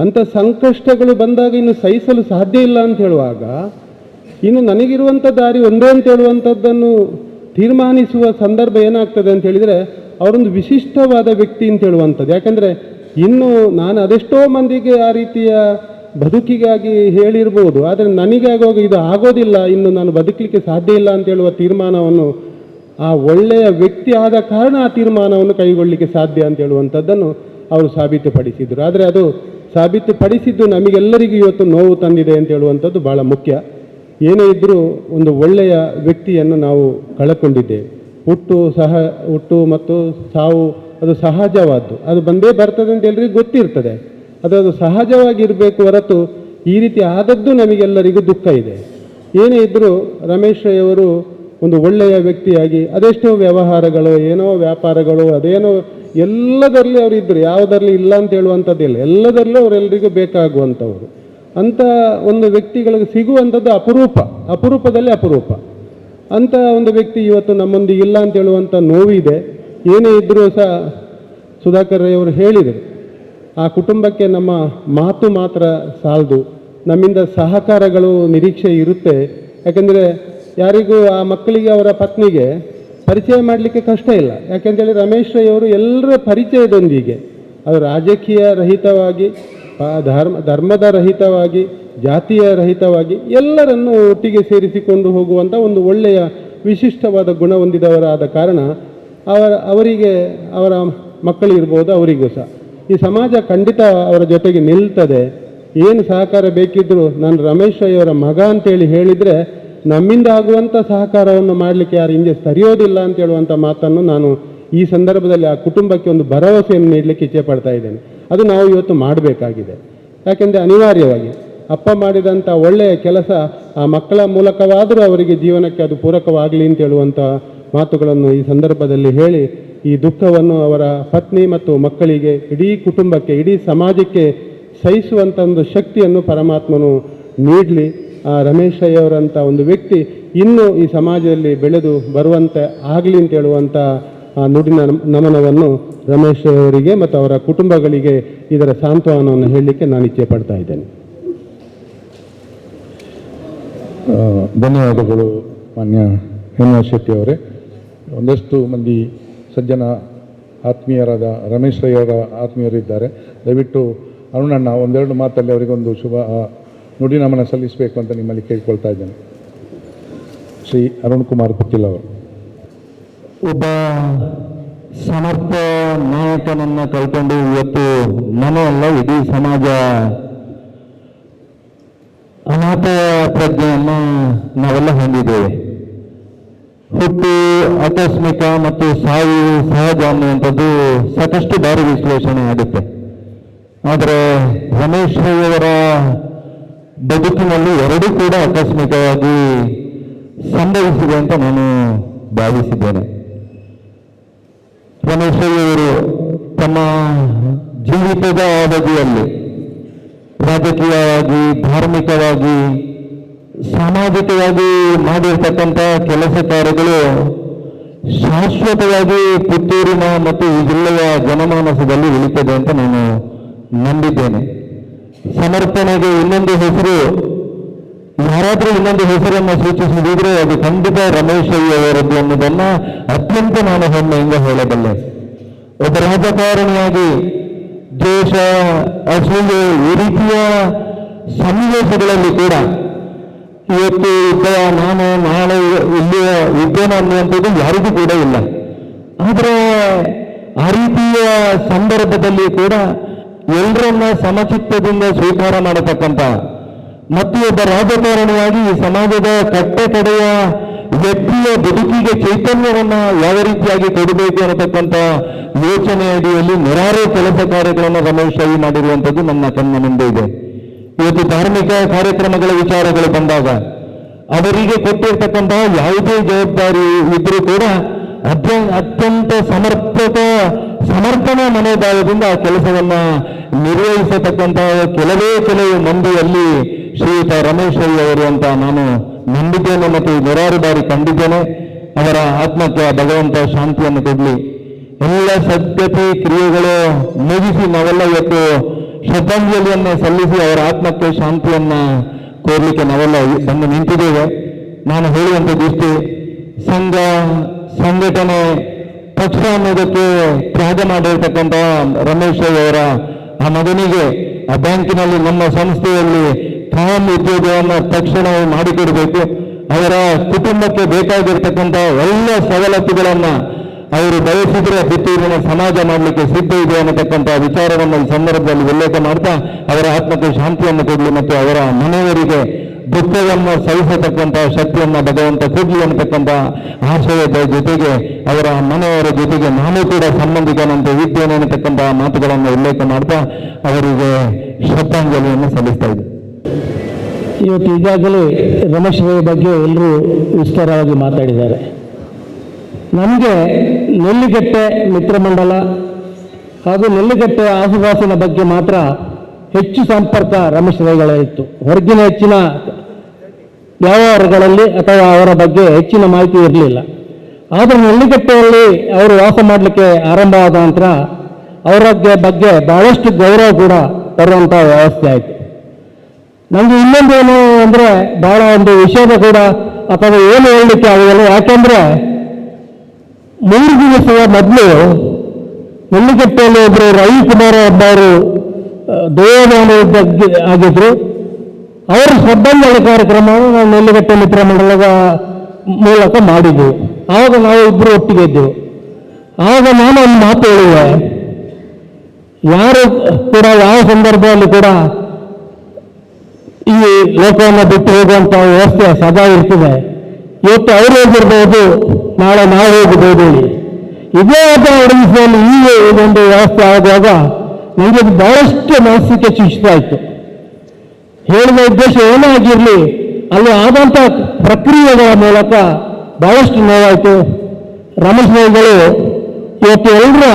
ಅಂಥ ಸಂಕಷ್ಟಗಳು ಬಂದಾಗ ಇನ್ನು ಸಹಿಸಲು ಸಾಧ್ಯ ಇಲ್ಲ ಅಂತ ಹೇಳುವಾಗ ಇನ್ನು ನನಗಿರುವಂಥ ದಾರಿ ಒಂದೇ ಅಂತ ಹೇಳುವಂಥದ್ದನ್ನು ತೀರ್ಮಾನಿಸುವ ಸಂದರ್ಭ ಏನಾಗ್ತದೆ ಅಂತ ಹೇಳಿದರೆ ಅವರೊಂದು ವಿಶಿಷ್ಟವಾದ ವ್ಯಕ್ತಿ ಅಂತ ಹೇಳುವಂಥದ್ದು. ಯಾಕೆಂದರೆ ಇನ್ನು ನಾನು ಅದೆಷ್ಟೋ ಮಂದಿಗೆ ಆ ರೀತಿಯ ಬದುಕಿಗಾಗಿ ಹೇಳಿರ್ಬೋದು, ಆದರೆ ನನಗಾಗುವಾಗ ಇದು ಆಗೋದಿಲ್ಲ, ಇನ್ನು ನಾನು ಬದುಕಲಿಕ್ಕೆ ಸಾಧ್ಯ ಇಲ್ಲ ಅಂತ ಹೇಳುವ ತೀರ್ಮಾನವನ್ನು ಆ ಒಳ್ಳೆಯ ವ್ಯಕ್ತಿ ಆದ ಕಾರಣ ಆ ತೀರ್ಮಾನವನ್ನು ಕೈಗೊಳ್ಳಲಿಕ್ಕೆ ಸಾಧ್ಯ ಅಂತ ಹೇಳುವಂಥದ್ದನ್ನು ಅವರು ಸಾಬೀತುಪಡಿಸಿದರು. ಆದರೆ ಅದು ಸಾಬೀತುಪಡಿಸಿದ್ದು ನಮಗೆಲ್ಲರಿಗೂ ಇವತ್ತು ನೋವು ತಂದಿದೆ ಅಂತ ಹೇಳುವಂಥದ್ದು ಭಾಳ ಮುಖ್ಯ. ಏನೇ ಇದ್ದರೂ ಒಂದು ಒಳ್ಳೆಯ ವ್ಯಕ್ತಿಯನ್ನು ನಾವು ಕಳಕೊಂಡಿದ್ದೇವೆ. ಹುಟ್ಟು ಮತ್ತು ಸಾವು ಅದು ಸಹಜವಾದ್ದು, ಅದು ಬಂದೇ ಬರ್ತದೆ ಅಂತ ಎಲ್ರಿಗೂ ಗೊತ್ತಿರ್ತದೆ. ಅದು ಸಹಜವಾಗಿರಬೇಕು ಹೊರತು ಈ ರೀತಿ ಆದದ್ದು ನಮಗೆಲ್ಲರಿಗೂ ದುಃಖ ಇದೆ. ಏನೇ ಇದ್ದರೂ ರಮೇಶ್ ರೈ ಅವರು ಒಂದು ಒಳ್ಳೆಯ ವ್ಯಕ್ತಿಯಾಗಿ ಅದೆಷ್ಟೋ ವ್ಯವಹಾರಗಳು, ಏನೋ ವ್ಯಾಪಾರಗಳು, ಅದೇನೋ ಎಲ್ಲದರಲ್ಲಿ ಅವರು ಇದ್ದರು, ಯಾವುದರಲ್ಲಿ ಇಲ್ಲ ಅಂತ ಹೇಳುವಂಥದ್ದಿಲ್ಲ, ಎಲ್ಲದರಲ್ಲೂ ಅವರೆಲ್ಲರಿಗೂ ಬೇಕಾಗುವಂಥವ್ರು. ಅಂಥ ಒಂದು ವ್ಯಕ್ತಿಗಳಿಗೆ ಸಿಗುವಂಥದ್ದು ಅಪರೂಪದಲ್ಲಿ ಅಪರೂಪ. ಅಂಥ ಒಂದು ವ್ಯಕ್ತಿ ಇವತ್ತು ನಮ್ಮೊಂದಿಗೆ ಇಲ್ಲ ಅಂತ ಹೇಳುವಂಥ ನೋವಿದೆ. ಏನೇ ಇದ್ದರೂ ಸಹ ಸುಧಾಕರ್ ರೈ ಅವರು ಹೇಳಿದರು, ಆ ಕುಟುಂಬಕ್ಕೆ ನಮ್ಮ ಮಾತು ಮಾತ್ರ ಸಾಲದು, ನಮ್ಮಿಂದ ಸಹಕಾರಗಳು ನಿರೀಕ್ಷೆ ಇರುತ್ತೆ. ಯಾಕೆಂದರೆ ಯಾರಿಗೂ ಆ ಮಕ್ಕಳಿಗೆ ಅವರ ಪತ್ನಿಗೆ ಪರಿಚಯ ಮಾಡಲಿಕ್ಕೆ ಕಷ್ಟ ಇಲ್ಲ. ಯಾಕೆಂತೇಳಿ ರಮೇಶ್ ರೈ ಅವರು ಎಲ್ಲರ ಪರಿಚಯದೊಂದಿಗೆ ಅದು ರಾಜಕೀಯ ರಹಿತವಾಗಿ, ಧರ್ಮದ ರಹಿತವಾಗಿ, ಜಾತಿಯ ರಹಿತವಾಗಿ ಎಲ್ಲರನ್ನೂ ಒಟ್ಟಿಗೆ ಸೇರಿಸಿಕೊಂಡು ಹೋಗುವಂಥ ಒಂದು ಒಳ್ಳೆಯ ವಿಶಿಷ್ಟವಾದ ಗುಣ ಹೊಂದಿದವರಾದ ಕಾರಣ ಅವರಿಗೆ ಅವರ ಮಕ್ಕಳು ಇರ್ಬೋದು, ಅವರಿಗೂ ಸಹ ಈ ಸಮಾಜ ಖಂಡಿತ ಅವರ ಜೊತೆಗೆ ನಿಲ್ತದೆ. ಏನು ಸಹಕಾರ ಬೇಕಿದ್ದರೂ ನಾನು ರಮೇಶ್ ರೈ ಅವರ ಮಗ ಅಂತೇಳಿ ಹೇಳಿದರೆ ನಮ್ಮಿಂದ ಆಗುವಂಥ ಸಹಕಾರವನ್ನು ಮಾಡಲಿಕ್ಕೆ ಯಾರು ಹಿಂದೆ ಸರಿಯೋದಿಲ್ಲ ಅಂತ ಹೇಳುವಂಥ ಮಾತನ್ನು ನಾನು ಈ ಸಂದರ್ಭದಲ್ಲಿ ಆ ಕುಟುಂಬಕ್ಕೆ ಒಂದು ಭರವಸೆಯನ್ನು ನೀಡಲಿಕ್ಕೆ ಇಚ್ಛೆ ಪಡ್ತಾ ಇದ್ದೇನೆ. ಅದು ನಾವು ಇವತ್ತು ಮಾಡಬೇಕಾಗಿದೆ. ಯಾಕೆಂದರೆ ಅನಿವಾರ್ಯವಾಗಿ ಅಪ್ಪ ಮಾಡಿದಂಥ ಒಳ್ಳೆಯ ಕೆಲಸ ಆ ಮಕ್ಕಳ ಮೂಲಕವಾದರೂ ಅವರಿಗೆ ಜೀವನಕ್ಕೆ ಅದು ಪೂರಕವಾಗಲಿ ಅಂತ ಹೇಳುವಂಥ ಮಾತುಗಳನ್ನು ಈ ಸಂದರ್ಭದಲ್ಲಿ ಹೇಳಿ, ಈ ದುಃಖವನ್ನು ಅವರ ಪತ್ನಿ ಮತ್ತು ಮಕ್ಕಳಿಗೆ, ಇಡೀ ಕುಟುಂಬಕ್ಕೆ, ಇಡೀ ಸಮಾಜಕ್ಕೆ ಸಹಿಸುವಂಥ ಒಂದು ಶಕ್ತಿಯನ್ನು ಪರಮಾತ್ಮನು ನೀಡಲಿ. ಆ ರಮೇಶ್ ರೈ ಅವರಂಥ ಒಂದು ವ್ಯಕ್ತಿ ಇನ್ನೂ ಈ ಸಮಾಜದಲ್ಲಿ ಬೆಳೆದು ಬರುವಂತೆ ಆಗಲಿ ಅಂತ ಹೇಳುವಂಥ ಆ ನುಡಿನ ನಮನವನ್ನು ರಮೇಶ್ ರೈ ಅವರಿಗೆ ಮತ್ತು ಅವರ ಕುಟುಂಬಗಳಿಗೆ ಇದರ ಸಾಂತ್ವನವನ್ನು ಹೇಳಲಿಕ್ಕೆ ನಾನು ಇಚ್ಛೆ ಪಡ್ತಾ ಇದ್ದೇನೆ. ಧನ್ಯವಾದಗಳು ಮಾನ್ಯ ಶ್ರೀನಿವಾಸ್ ಶೆಟ್ಟಿ ಅವರೇ. ಒಂದಷ್ಟು ಮಂದಿ ಸಜ್ಜನ ಆತ್ಮೀಯರಾದ ರಮೇಶ್ ರೈ ಅವರ ಆತ್ಮೀಯರಿದ್ದಾರೆ. ದಯವಿಟ್ಟು ಅರುಣಣ್ಣ ಒಂದೆರಡು ಮಾತಲ್ಲಿ ಅವರಿಗೊಂದು ಶುಭ ನುಡಿ ನಮನ ಸಲ್ಲಿಸಬೇಕು ಅಂತ ನಿಮ್ಮಲ್ಲಿ ಕೇಳ್ಕೊಳ್ತಾ ಇದ್ದೇನೆ. ಶ್ರೀ ಅರುಣ್ ಕುಮಾರ್ ಪುತ್ತಿಲ್ ಅವರು. ಒಬ್ಬ ಸಮರ್ಥ ನಾಯಕನನ್ನು ಕಳ್ಕೊಂಡು ಇವತ್ತು ಮನೆಯಲ್ಲ ಇಡೀ ಸಮಾಜ ಅನಾಥ ಪ್ರಜ್ಞೆಯನ್ನು ನಾವೆಲ್ಲ ಹೊಂದಿದ್ದೇವೆ. ಹುಟ್ಟು ಆಕಸ್ಮಿಕ ಮತ್ತು ಸಾವು ಸಹಜ ಅನ್ನುವಂಥದ್ದು ಸಾಕಷ್ಟು ಬಾರಿ ವಿಶ್ಲೇಷಣೆ ಆಗುತ್ತೆ. ಆದರೆ ರಮೇಶ್ ರೈ ಅವರ ಬದುಕಿನಲ್ಲಿ ಎರಡೂ ಕೂಡ ಆಕಸ್ಮಿಕವಾಗಿ ಸಂಭವಿಸಿದೆ ಅಂತ ನಾನು ಭಾವಿಸಿದ್ದೇನೆ. ರಮೇಶ್ ರೈ ಅವರು ತಮ್ಮ ಜೀವಿತದ ಅವಧಿಯಲ್ಲಿ ರಾಜಕೀಯವಾಗಿ, ಧಾರ್ಮಿಕವಾಗಿ, ಸಾಮಾಜಿಕವಾಗಿ ಮಾಡಿರ್ತಕ್ಕಂಥ ಕೆಲಸ ಕಾರ್ಯಗಳು ಶಾಶ್ವತವಾಗಿ ಪುತ್ತೂರಿನ ಮತ್ತು ಈ ಜಿಲ್ಲೆಯ ಜನಮಾನಸದಲ್ಲಿ ಉಳಿತದೆ ಅಂತ ನಾನು ನಂಬಿದ್ದೇನೆ. ಸಮರ್ಪಣೆಗೆ ಇನ್ನೊಂದು ಹೆಸರು, ಯಾರಾದರೂ ಇನ್ನೊಂದು ಹೆಸರನ್ನು ಸೂಚಿಸಿದ್ರೆ ಅದು ಖಂಡಿತ ರಮೇಶ್ ರೈ ಅವರದ್ದು ಅನ್ನೋದನ್ನ ಅತ್ಯಂತ ನಾನು ಹೆಮ್ಮೆಯಿಂದ ಹೇಳಬಲ್ಲೆ. ಒಬ್ಬ ರಾಜಕಾರಣಿಯಾಗಿ ದೇಶ, ಅಸೂಯೆ, ಈ ರೀತಿಯ ಸನ್ನಿವೇಶಗಳಲ್ಲಿ ಕೂಡ ಇವತ್ತು ನಾನು ನಾಳೆ ಇಲ್ಲಿಯ ಇದ್ದೇನೆ ಅನ್ನುವಂಥದ್ದು ಯಾರಿಗೂ ಕೂಡ ಇಲ್ಲ. ಆದರೆ ಆ ರೀತಿಯ ಸಂದರ್ಭದಲ್ಲಿ ಕೂಡ ಎಲ್ಲರನ್ನ ಸಮಚಿತ್ತದಿಂದ ಸ್ವೀಕಾರ ಮಾಡತಕ್ಕಂಥ ಮತ್ತು ಒಬ್ಬ ರಾಜಕಾರಣಿಯಾಗಿ ಈ ಸಮಾಜದ ಕಟ್ಟಕಡೆಯ ವ್ಯಕ್ತಿಯ ಬದುಕಿಗೆ ಚೈತನ್ಯವನ್ನು ಯಾವ ರೀತಿಯಾಗಿ ಕೊಡಬೇಕು ಅನ್ನತಕ್ಕಂಥ ಯೋಚನೆ ಅಡಿಯಲ್ಲಿ ನೂರಾರು ಕೆಲಸ ಕಾರ್ಯಗಳನ್ನು ರಮೇಶ್ ರೈ ಮಾಡಿರುವಂಥದ್ದು ನನ್ನ ಕಣ್ಣ ಮುಂದೆ ಇದೆ. ಇವತ್ತು ಧಾರ್ಮಿಕ ಕಾರ್ಯಕ್ರಮಗಳ ವಿಚಾರಗಳು ಬಂದಾಗ ಅವರಿಗೆ ಕೊಟ್ಟಿರ್ತಕ್ಕಂತಹ ಯಾವುದೇ ಜವಾಬ್ದಾರಿ ಇದ್ರೂ ಕೂಡ ಅತ್ಯಂತ ಸಮರ್ಪಣಾ ಮನೋಭಾವದಿಂದ ಆ ಕೆಲಸವನ್ನ ನಿರ್ವಹಿಸತಕ್ಕಂತಹ ಕೆಲವು ಮಂದಿಯಲ್ಲಿ ಶ್ರೀಯುತ ರಮೇಶ್ ರೈ ಅವರು ಅಂತ ನಾನು ನಂಬಿದ್ದೇನೆ ಮತ್ತು ನೂರಾರು ಬಾರಿ ಕಂಡಿದ್ದೇನೆ. ಅವರ ಆತ್ಮಕ್ಕೆ ಭಗವಂತ ಶಾಂತಿಯನ್ನು ಕೊಡಲಿ. ಎಲ್ಲ ಸದ್ಯತೆ ಕ್ರಿಯೆಗಳು ಮುಗಿಸಿ ನಾವೆಲ್ಲ ಇವತ್ತು ಶ್ರದ್ಧಾಂಜಲಿಯನ್ನು ಸಲ್ಲಿಸಿ ಅವರ ಆತ್ಮಕ್ಕೆ ಶಾಂತಿಯನ್ನ ಕೋರ್ಲಿಕ್ಕೆ ನಾವೆಲ್ಲ ಬಂದು ನಿಂತಿದ್ದೇವೆ. ನಾನು ಹೇಳುವಂಥದ್ದು ಇಷ್ಟೇ, ಸಂಘಟನೆ, ಪಕ್ಷ ಅನ್ನೋದಕ್ಕೆ ತ್ಯಾಗ ಮಾಡಿರ್ತಕ್ಕಂಥ ರಮೇಶ್ ರೈ ಅವರ ಆ ಮಗನಿಗೆ ಆ ಬ್ಯಾಂಕಿನಲ್ಲಿ ನಮ್ಮ ಸಂಸ್ಥೆಯಲ್ಲಿ ಖಾಯಂ ಉದ್ಯೋಗವನ್ನು ತಕ್ಷಣ ಮಾಡಿಕೊಡಬೇಕು. ಅವರ ಕುಟುಂಬಕ್ಕೆ ಬೇಕಾಗಿರ್ತಕ್ಕಂಥ ಎಲ್ಲ ಸವಲತ್ತುಗಳನ್ನು ಅವರು ಬಯಸಿದ್ರೆ ಪುತ್ತೂರಿನ ಸಮಾಜ ಮಾಡಲಿಕ್ಕೆ ಸಿದ್ಧ ಇದೆ ಅನ್ನತಕ್ಕಂಥ ವಿಚಾರವನ್ನು ಈ ಸಂದರ್ಭದಲ್ಲಿ ಉಲ್ಲೇಖ ಮಾಡ್ತಾ ಅವರ ಆತ್ಮಕ್ಕೆ ಶಾಂತಿಯನ್ನು ಕೊಡಲಿ ಮತ್ತು ಅವರ ಮನೆಯವರಿಗೆ ದುಃಖವನ್ನು ಸಹಿಸತಕ್ಕಂಥ ಶಕ್ತಿಯನ್ನು ಭಗವಂತ ಕೊಡಲಿ ಅನ್ನತಕ್ಕಂಥ ಆಶಯದ ಜೊತೆಗೆ ಅವರ ಮನೆಯವರ ಜೊತೆಗೆ ನಾನು ಕೂಡ ಸಂಬಂಧಿಕನಂತೆ ಇದ್ದೇನೆ ಅನ್ನತಕ್ಕಂಥ ಮಾತುಗಳನ್ನು ಉಲ್ಲೇಖ ಮಾಡ್ತಾ ಅವರಿಗೆ ಶ್ರದ್ಧಾಂಜಲಿಯನ್ನು ಸಲ್ಲಿಸ್ತಾ ಇದ್ದೆ. ಇವತ್ತು ಈಗಾಗಲೇ ರಮೇಶ್ ರೈ ಬಗ್ಗೆ ಎಲ್ಲರೂ ವಿಸ್ತಾರವಾಗಿ ಮಾತಾಡಿದ್ದಾರೆ. ನಮಗೆ ನೆಲ್ಲಿಗಟ್ಟೆ ಮಿತ್ರಮಂಡಲ ಹಾಗೂ ನೆಲ್ಲಿಗಟ್ಟೆ ಆಸುಪಾಸಿನ ಬಗ್ಗೆ ಮಾತ್ರ ಹೆಚ್ಚು ಸಂಪರ್ಕ ರಮೇಶ್ ರೈಗಳಿತ್ತು. ಹೊರಗಿನ ಹೆಚ್ಚಿನ ವ್ಯವಹಾರಗಳಲ್ಲಿ ಅಥವಾ ಅವರ ಬಗ್ಗೆ ಹೆಚ್ಚಿನ ಮಾಹಿತಿ ಇರಲಿಲ್ಲ. ಆದರೆ ನೆಲ್ಲಿಗಟ್ಟೆಯಲ್ಲಿ ಅವರು ವಾಸ ಮಾಡಲಿಕ್ಕೆ ಆರಂಭ ಆದ ನಂತರ ಅವರ ಬಗ್ಗೆ ಬಹಳಷ್ಟು ಗೌರವ ಕೂಡ ಬರುವಂಥ ವ್ಯವಸ್ಥೆ ಆಯಿತು. ನನಗೆ ಇನ್ನೊಂದೇನು ಅಂದರೆ ಬಹಳ ಒಂದು ವಿಷಯದ ಕೂಡ ಅಥವಾ ಏನು ಹೇಳಲಿಕ್ಕೆ ಆಗಲ್ಲ. ಯಾಕೆಂದರೆ 3 ದಿವಸದ ಮೊದಲು ನೆಲ್ಲಿಗಟ್ಟೆಯಲ್ಲಿ ಒಬ್ಬರು ರವಿಕುಮಾರ್ ಒಬ್ಬರು ದೇವದಾನ ಬಗ್ಗೆ ಆಗಿದ್ರು. ಅವರ ಶ್ರದ್ಧಾಂಜಲಿ ಕಾರ್ಯಕ್ರಮವನ್ನು ನಾನು ನೆಲ್ಲಿಗಟ್ಟೆ ಮಿತ್ರಮಂಡಲದ ಮೂಲಕ ಮಾಡಿದ್ವು. ಆವಾಗ ನಾವು ಇಬ್ಬರು ಒಟ್ಟಿಗೆ ಇದ್ದೆವು. ಆಗ ನಾನು ಒಂದು ಮಾತು ಹೇಳಿದೆ, ಯಾರು ಕೂಡ ಯಾವ ಸಂದರ್ಭದಲ್ಲಿ ಕೂಡ ಈ ಲೋಕವನ್ನು ಬಿಟ್ಟು ಹೋಗುವಂಥ ವ್ಯವಸ್ಥೆ ಸದಾ ಇರ್ತದೆ. ಇವತ್ತು ಅವರು ಹೋಗಿರ್ಬೋದು, ನಾಳೆ ನಾವು ಹೋಗಬಹುದು ಹೇಳಿ. ಇದೇ ಆಟ ಒಡಗಿಸುವಲ್ಲಿ ಈ ಒಂದು ವ್ಯವಸ್ಥೆ ಆಗುವಾಗ ನನಗೆ ಬಹಳಷ್ಟು ಮನಸ್ಸಿಗೆ ಚುಚ್ಚಿತಾಯಿತು. ಹೇಳಿದ ಉದ್ದೇಶ ಏನೇ ಆಗಿರಲಿ, ಅಲ್ಲಿ ಆದಂಥ ಪ್ರಕ್ರಿಯೆಗಳ ಮೂಲಕ ಬಹಳಷ್ಟು ನೋವಾಯಿತು. ರಮೇಶ್ ಭಾಯಿಗಳು ಇವತ್ತು ಎಲ್ಲರ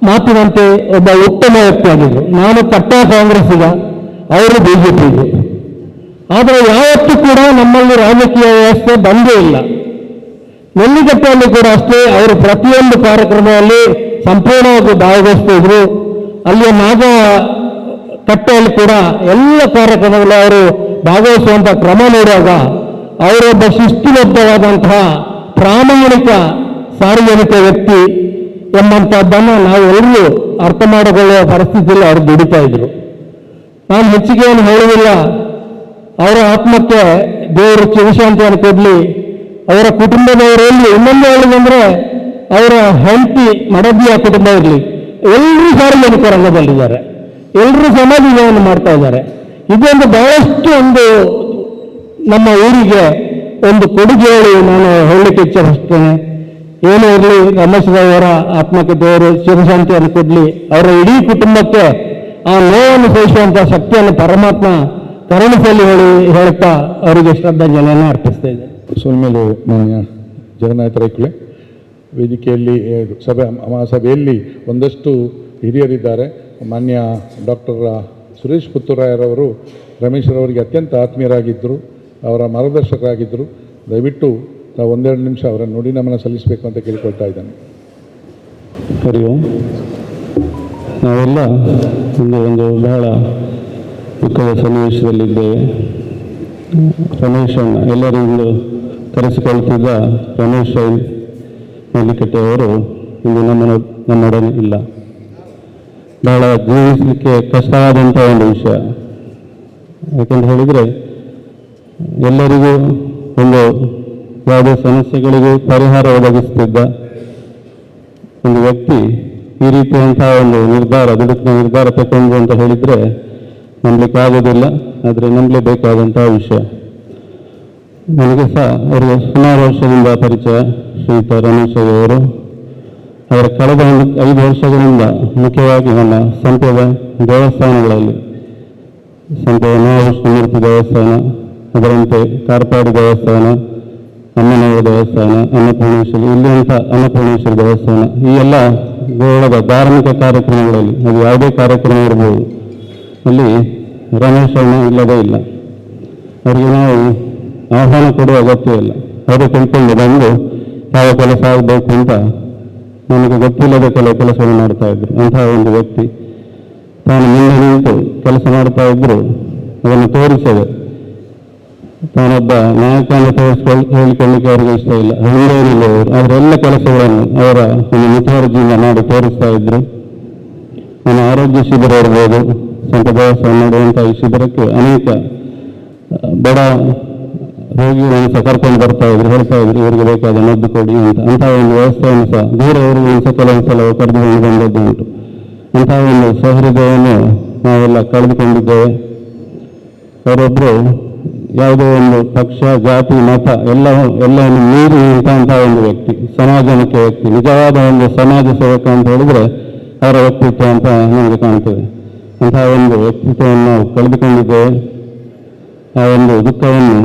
ಮಾತಿನಂತೆ ಒಬ್ಬ ಉತ್ತಮ ವ್ಯಕ್ತಿಯಾಗಿದ್ದರು. ನಾನು ಕಟ್ಟ ಕಾಂಗ್ರೆಸ್ಸಿಗ, ಅವರು ಬಿಜೆಪಿಗೆ. ಆದರೆ ಯಾವತ್ತೂ ಕೂಡ ನಮ್ಮಲ್ಲಿ ರಾಜಕೀಯ ವ್ಯವಸ್ಥೆ ಬಂದೇ ಇಲ್ಲ. ನೆಲ್ಲಿಗಟ್ಟೆಯಲ್ಲಿ ಕೂಡ ಅಷ್ಟೇ, ಅವರು ಪ್ರತಿಯೊಂದು ಕಾರ್ಯಕ್ರಮದಲ್ಲಿ ಸಂಪೂರ್ಣವಾಗಿ ಭಾಗವಹಿಸ್ತಿದ್ರು. ಅಲ್ಲಿಯ ನಾಗ ಕಟ್ಟೆಯಲ್ಲಿ ಕೂಡ ಎಲ್ಲ ಕಾರ್ಯಕ್ರಮಗಳಲ್ಲಿ ಅವರು ಭಾಗವಹಿಸುವಂಥ ಕ್ರಮ ನೋಡುವಾಗ ಅವರೊಬ್ಬ ಶಿಸ್ತುಬದ್ಧವಾದಂತಹ ಪ್ರಾಮಾಣಿಕ ಸಾರ್ವಜನಿಕ ವ್ಯಕ್ತಿ ಎಂಬಂಥದ್ದನ್ನು ನಾವು ಎಲ್ಲರೂ ಅರ್ಥ ಮಾಡಿಕೊಳ್ಳುವ ಪರಿಸ್ಥಿತಿಯಲ್ಲಿ ಅವರು ದುಡಿತಾ ಇದ್ರು. ನಾನು ಹೆಚ್ಚಿಗೆ ಏನು ಹೇಳುವುದಿಲ್ಲ. ಅವರ ಆತ್ಮಕ್ಕೆ ದೇವರು ಚಿರಶಾಂತಿಯನ್ನು ಕೊಡಲಿ. ಅವರ ಕುಟುಂಬದವರಲ್ಲಿ ಇನ್ನೊಂದು ಹೇಳುವುದಂದ್ರೆ, ಅವರ ಹೆಂಡತಿ ಮಡದಿಯ ಕುಟುಂಬ ಇರಲಿ, ಎಲ್ಲರೂ ಸಾರ್ವಜನಿಕ ರಂಗದಲ್ಲಿದ್ದಾರೆ, ಎಲ್ಲರೂ ಸಮಾಜ ಸೇವೆಯನ್ನು ಮಾಡ್ತಾ ಇದ್ದಾರೆ. ಇದೊಂದು ಬಹಳಷ್ಟು ಒಂದು ನಮ್ಮ ಊರಿಗೆ ಒಂದು ಕೊಡುಗೆ ಹೇಳಿ ನಾನು ಹೇಳಲಿಕ್ಕೆ ಇಚ್ಛೆಪಡ್ತೇನೆ. ಏನೇ ಇರಲಿ, ರಮೇಶ್ ಅವರ ಆತ್ಮಕ್ಕೆ ದೇವರು ಚಿರಶಾಂತಿಯನ್ನು ಕೊಡಲಿ. ಅವರ ಇಡೀ ಕುಟುಂಬಕ್ಕೆ ಆ ನೋವನ್ನು ಸಹಿಸುವಂಥ ಶಕ್ತಿಯನ್ನು ಪರಮಾತ್ಮ ಕರುಣಿಸಲಿ ಹೇಳುತ್ತಾ ಅವರಿಗೆ ಶ್ರದ್ಧಾಂಜಲಿಯನ್ನು ಅರ್ಪಿಸ್ತಾ ಇದ್ದೇನೆ. ಸೋಲ್ಮೇಲು ಮಾನ್ಯ ಜಗನ್ನಾಥ ರೈಕುಲೆ, ವೇದಿಕೆಯಲ್ಲಿ ಸಭೆಯಲ್ಲಿ ಒಂದಷ್ಟು ಹಿರಿಯರಿದ್ದಾರೆ. ಮಾನ್ಯ ಡಾಕ್ಟರ್ ಸುರೇಶ್ ಪುತ್ತೂರಾಯರವರು ರಮೇಶ್ರವರಿಗೆ ಅತ್ಯಂತ ಆತ್ಮೀಯರಾಗಿದ್ದರು, ಅವರ ಮಾರ್ಗದರ್ಶಕರಾಗಿದ್ದರು. ದಯವಿಟ್ಟು ತಾವು ಒಂದೆರಡು ನಿಮಿಷ ಅವರ ನುಡಿ ನಮನ ಸಲ್ಲಿಸಬೇಕು ಅಂತ ಕೇಳಿಕೊಳ್ತಾ ಇದ್ದೇನೆ. ಹರಿ ಓಂ. ನಾವೆಲ್ಲ ಒಂದು ಬಹಳ ದುಃಖದ ಸನ್ನಿವೇಶದಲ್ಲಿದ್ದೇವೆ. ರಮೇಶಣ್ಣ, ಎಲ್ಲರಿಂದ ಕರೆಸಿಕೊಳ್ತಿದ್ದ ರಮೇಶ್ ಮಲ್ಲಿಕಟ್ಟೆ ಅವರು ಇಂದು ನಮ್ಮೊಡನೆ ಇಲ್ಲ. ಬಹಳ ಜೀವಿಸಲಿಕ್ಕೆ ಕಷ್ಟವಾದಂಥ ಒಂದು ವಿಷಯ. ಯಾಕಂತ ಹೇಳಿದರೆ, ಎಲ್ಲರಿಗೂ ಒಂದು ಯಾವುದೇ ಸಮಸ್ಯೆಗಳಿಗೂ ಪರಿಹಾರ ಒದಗಿಸ್ತಿದ್ದ ಒಂದು ವ್ಯಕ್ತಿ ಈ ರೀತಿಯಂತಹ ಒಂದು ದುಡುಕಿನ ನಿರ್ಧಾರ ತಗೊಂಡು ಅಂತ ಹೇಳಿದರೆ ನಂಬಲಿಕ್ಕೆ ಆಗೋದಿಲ್ಲ. ಆದರೆ ನಂಬಲೇಬೇಕಾದಂತಹ ವಿಷಯ. ನನಗೆ ಸಹ ಅವರಿಗೆ ಸುಮಾರು ವರ್ಷದಿಂದ ಪರಿಚಯ. ಶ್ರೀಯುತ ರಮೇಶ್ ಅವರು ಅವರ ಕಳೆದ 5 ವರ್ಷಗಳಿಂದ ಮುಖ್ಯವಾಗಿ ನಮ್ಮ ಸಂಪ್ಯದ ದೇವಸ್ಥಾನಗಳಲ್ಲಿ, ಸಂಪ್ಯದ ಮಹಾವಿಷ್ಣುಮೂರ್ತಿ ದೇವಸ್ಥಾನ, ಅದರಂತೆ ಕಾರ್ಪಾಡಿ ದೇವಸ್ಥಾನ, ಅಮ್ಮನವರ ದೇವಸ್ಥಾನ, ಅನ್ನಪೂರ್ಣೇಶ್ವರಿ, ಇಲ್ಲಿಯಂಥ ಅನ್ನಪೂರ್ಣೇಶ್ವರಿ ದೇವಸ್ಥಾನ, ಈ ಎಲ್ಲ ಗೋಳದ ಧಾರ್ಮಿಕ ಕಾರ್ಯಕ್ರಮಗಳಲ್ಲಿ, ಅದು ಯಾವುದೇ ಕಾರ್ಯಕ್ರಮ ಇರಬಹುದು, ಅಲ್ಲಿ ರಮೇಶಣ್ಣ ಇಲ್ಲದೇ ಇಲ್ಲ. ಅವರಿಗೆ ನಾವು ಆಹ್ವಾನ ಕೊಡುವ ಅಗತ್ಯ ಇಲ್ಲ. ಅವರು ತಿಳ್ಕೊಂಡು ಬಂದು ಯಾವ ಕೆಲಸ ಆಗಬೇಕು ಅಂತ ನಮಗೆ ಗೊತ್ತಿಲ್ಲದ ಕೆಲವು ಕೆಲಸವನ್ನು ಮಾಡ್ತಾ ಇದ್ರು. ಅಂತಹ ಒಂದು ವ್ಯಕ್ತಿ ತಾನು ಮುಂದೆ ನಿಂತು ಕೆಲಸ ಮಾಡ್ತಾ ಇದ್ರು, ಅದನ್ನು ತೋರಿಸದೆ ತಾನೊಬ್ಬ ನಾಯಕನ ಹೇಳಿಕೊಳ್ಳಿಕ್ಕೆ ಅವರಿಗೆ ಇಷ್ಟ ಇಲ್ಲ, ಹಿಂದೇನಿಲ್ಲ ಅವರು. ಆದರೆ ಎಲ್ಲ ಕೆಲಸಗಳನ್ನು ಅವರ ಒಂದು ಮುತುವರ್ಜಿಯಿಂದ ಮಾಡಿ ತೋರಿಸ್ತಾ ಇದ್ರು. ನನ್ನ ಆರೋಗ್ಯ ಶಿಬಿರ ಇರ್ಬೋದು, ಸಂತ ದೇವಸ್ಥಾನ ಮಾಡುವಂಥ ಈ ಶಿಬಿರಕ್ಕೆ ಅನೇಕ ಬಡ ರೋಗಿಗಳನ್ನು ಸಹ ಕರ್ಕೊಂಡು ಬರ್ತಾ ಇದ್ರು, ಹೇಳ್ತಾ ಇದ್ರು ಇವರಿಗೆ ಬೇಕಾದ ಮದ್ದು ಕೊಡಿ ಅಂತ. ಅಂತಹ ಒಂದು ವ್ಯವಸ್ಥೆಯನ್ನು ಸಹ ದೂರವರೆಗೂ ಕೆಲವೊಂದ್ಸಲ ಕರೆದುಕೊಂಡು ಬಂದದ್ದು ಉಂಟು. ಅಂತಹ ಒಂದು ಸಹೃದಯವನ್ನು ನಾವೆಲ್ಲ ಕಳೆದುಕೊಂಡಿದ್ದೇವೆ. ಅವರೊಬ್ಬರು ಯಾವುದೋ ಒಂದು ಪಕ್ಷ, ಜಾತಿ, ಮತ ಎಲ್ಲವನ್ನು ಮೀರಿ ನಿಂತಹ ಒಂದು ವ್ಯಕ್ತಿ, ಸಮಾಜಮುಖಿ ವ್ಯಕ್ತಿ, ನಿಜವಾದ ಒಂದು ಸಮಾಜ ಸೇವಕ ಅಂತ ಹೇಳಿದರೆ ಅವರ ವ್ಯಕ್ತಿತ್ವ ಅಂತ ನಮಗೆ ಕಾಣ್ತದೆ. ಅಂತಹ ಒಂದು ವ್ಯಕ್ತಿತ್ವವನ್ನು ನಾವು ಕಳೆದುಕೊಂಡಿದ್ದೇವೆ. ಆ ಒಂದು ದುಃಖವನ್ನು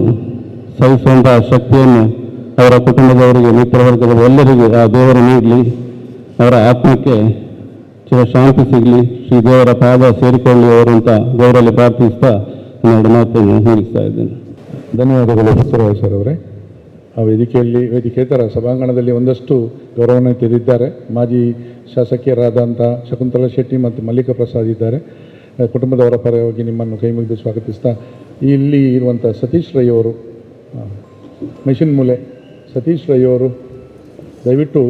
ಸಹಿಸುವಂತಹ ಶಕ್ತಿಯನ್ನು ಅವರ ಕುಟುಂಬದವರಿಗೆ, ಮಿತ್ರವರ್ಗದ ಎಲ್ಲರಿಗೂ ಆ ದೇವರು ನೀಡಲಿ. ಅವರ ಆತ್ಮಕ್ಕೆ ಚಿರಶಾಂತಿ ಸಿಗಲಿ, ಶ್ರೀ ದೇವರ ಪಾದ ಸೇರಿಕೊಳ್ಳಿ ಅವರು ಅಂತ ದೇವರಲ್ಲಿ ಪ್ರಾರ್ಥಿಸ್ತಾ ನನ್ನ ಮಾತನ್ನು ಮುಗಿಸ್ತಾ ಇದ್ದೇನೆ. ಧನ್ಯವಾದಗಳು ಪುತ್ತೂರಾಯ ಸರ್ ಅವರೇ. ಆ ವೇದಿಕೇತರ ಸಭಾಂಗಣದಲ್ಲಿ ಒಂದಷ್ಟು ಗೌರವವನ್ನು ತೆರೆದಿದ್ದಾರೆ. ಮಾಜಿ ಶಾಸಕಿಯರಾದಂಥ ಶಕುಂತಲಾ ಶೆಟ್ಟಿ ಮತ್ತು ಮಲ್ಲಿಕಾ ಪ್ರಸಾದ್ ಇದ್ದಾರೆ. ಕುಟುಂಬದವರ ಪರವಾಗಿ ನಿಮ್ಮನ್ನು ಕೈ ಮುಗಿದು ಸ್ವಾಗತಿಸ್ತಾ, ಇಲ್ಲಿ ಇರುವಂಥ ಸತೀಶ್ ರೈ ಅವರು, ಮೆಷಿನ್ ಮೂಲೆ ಸತೀಶ್ ರೈ ಅವರು ದಯವಿಟ್ಟು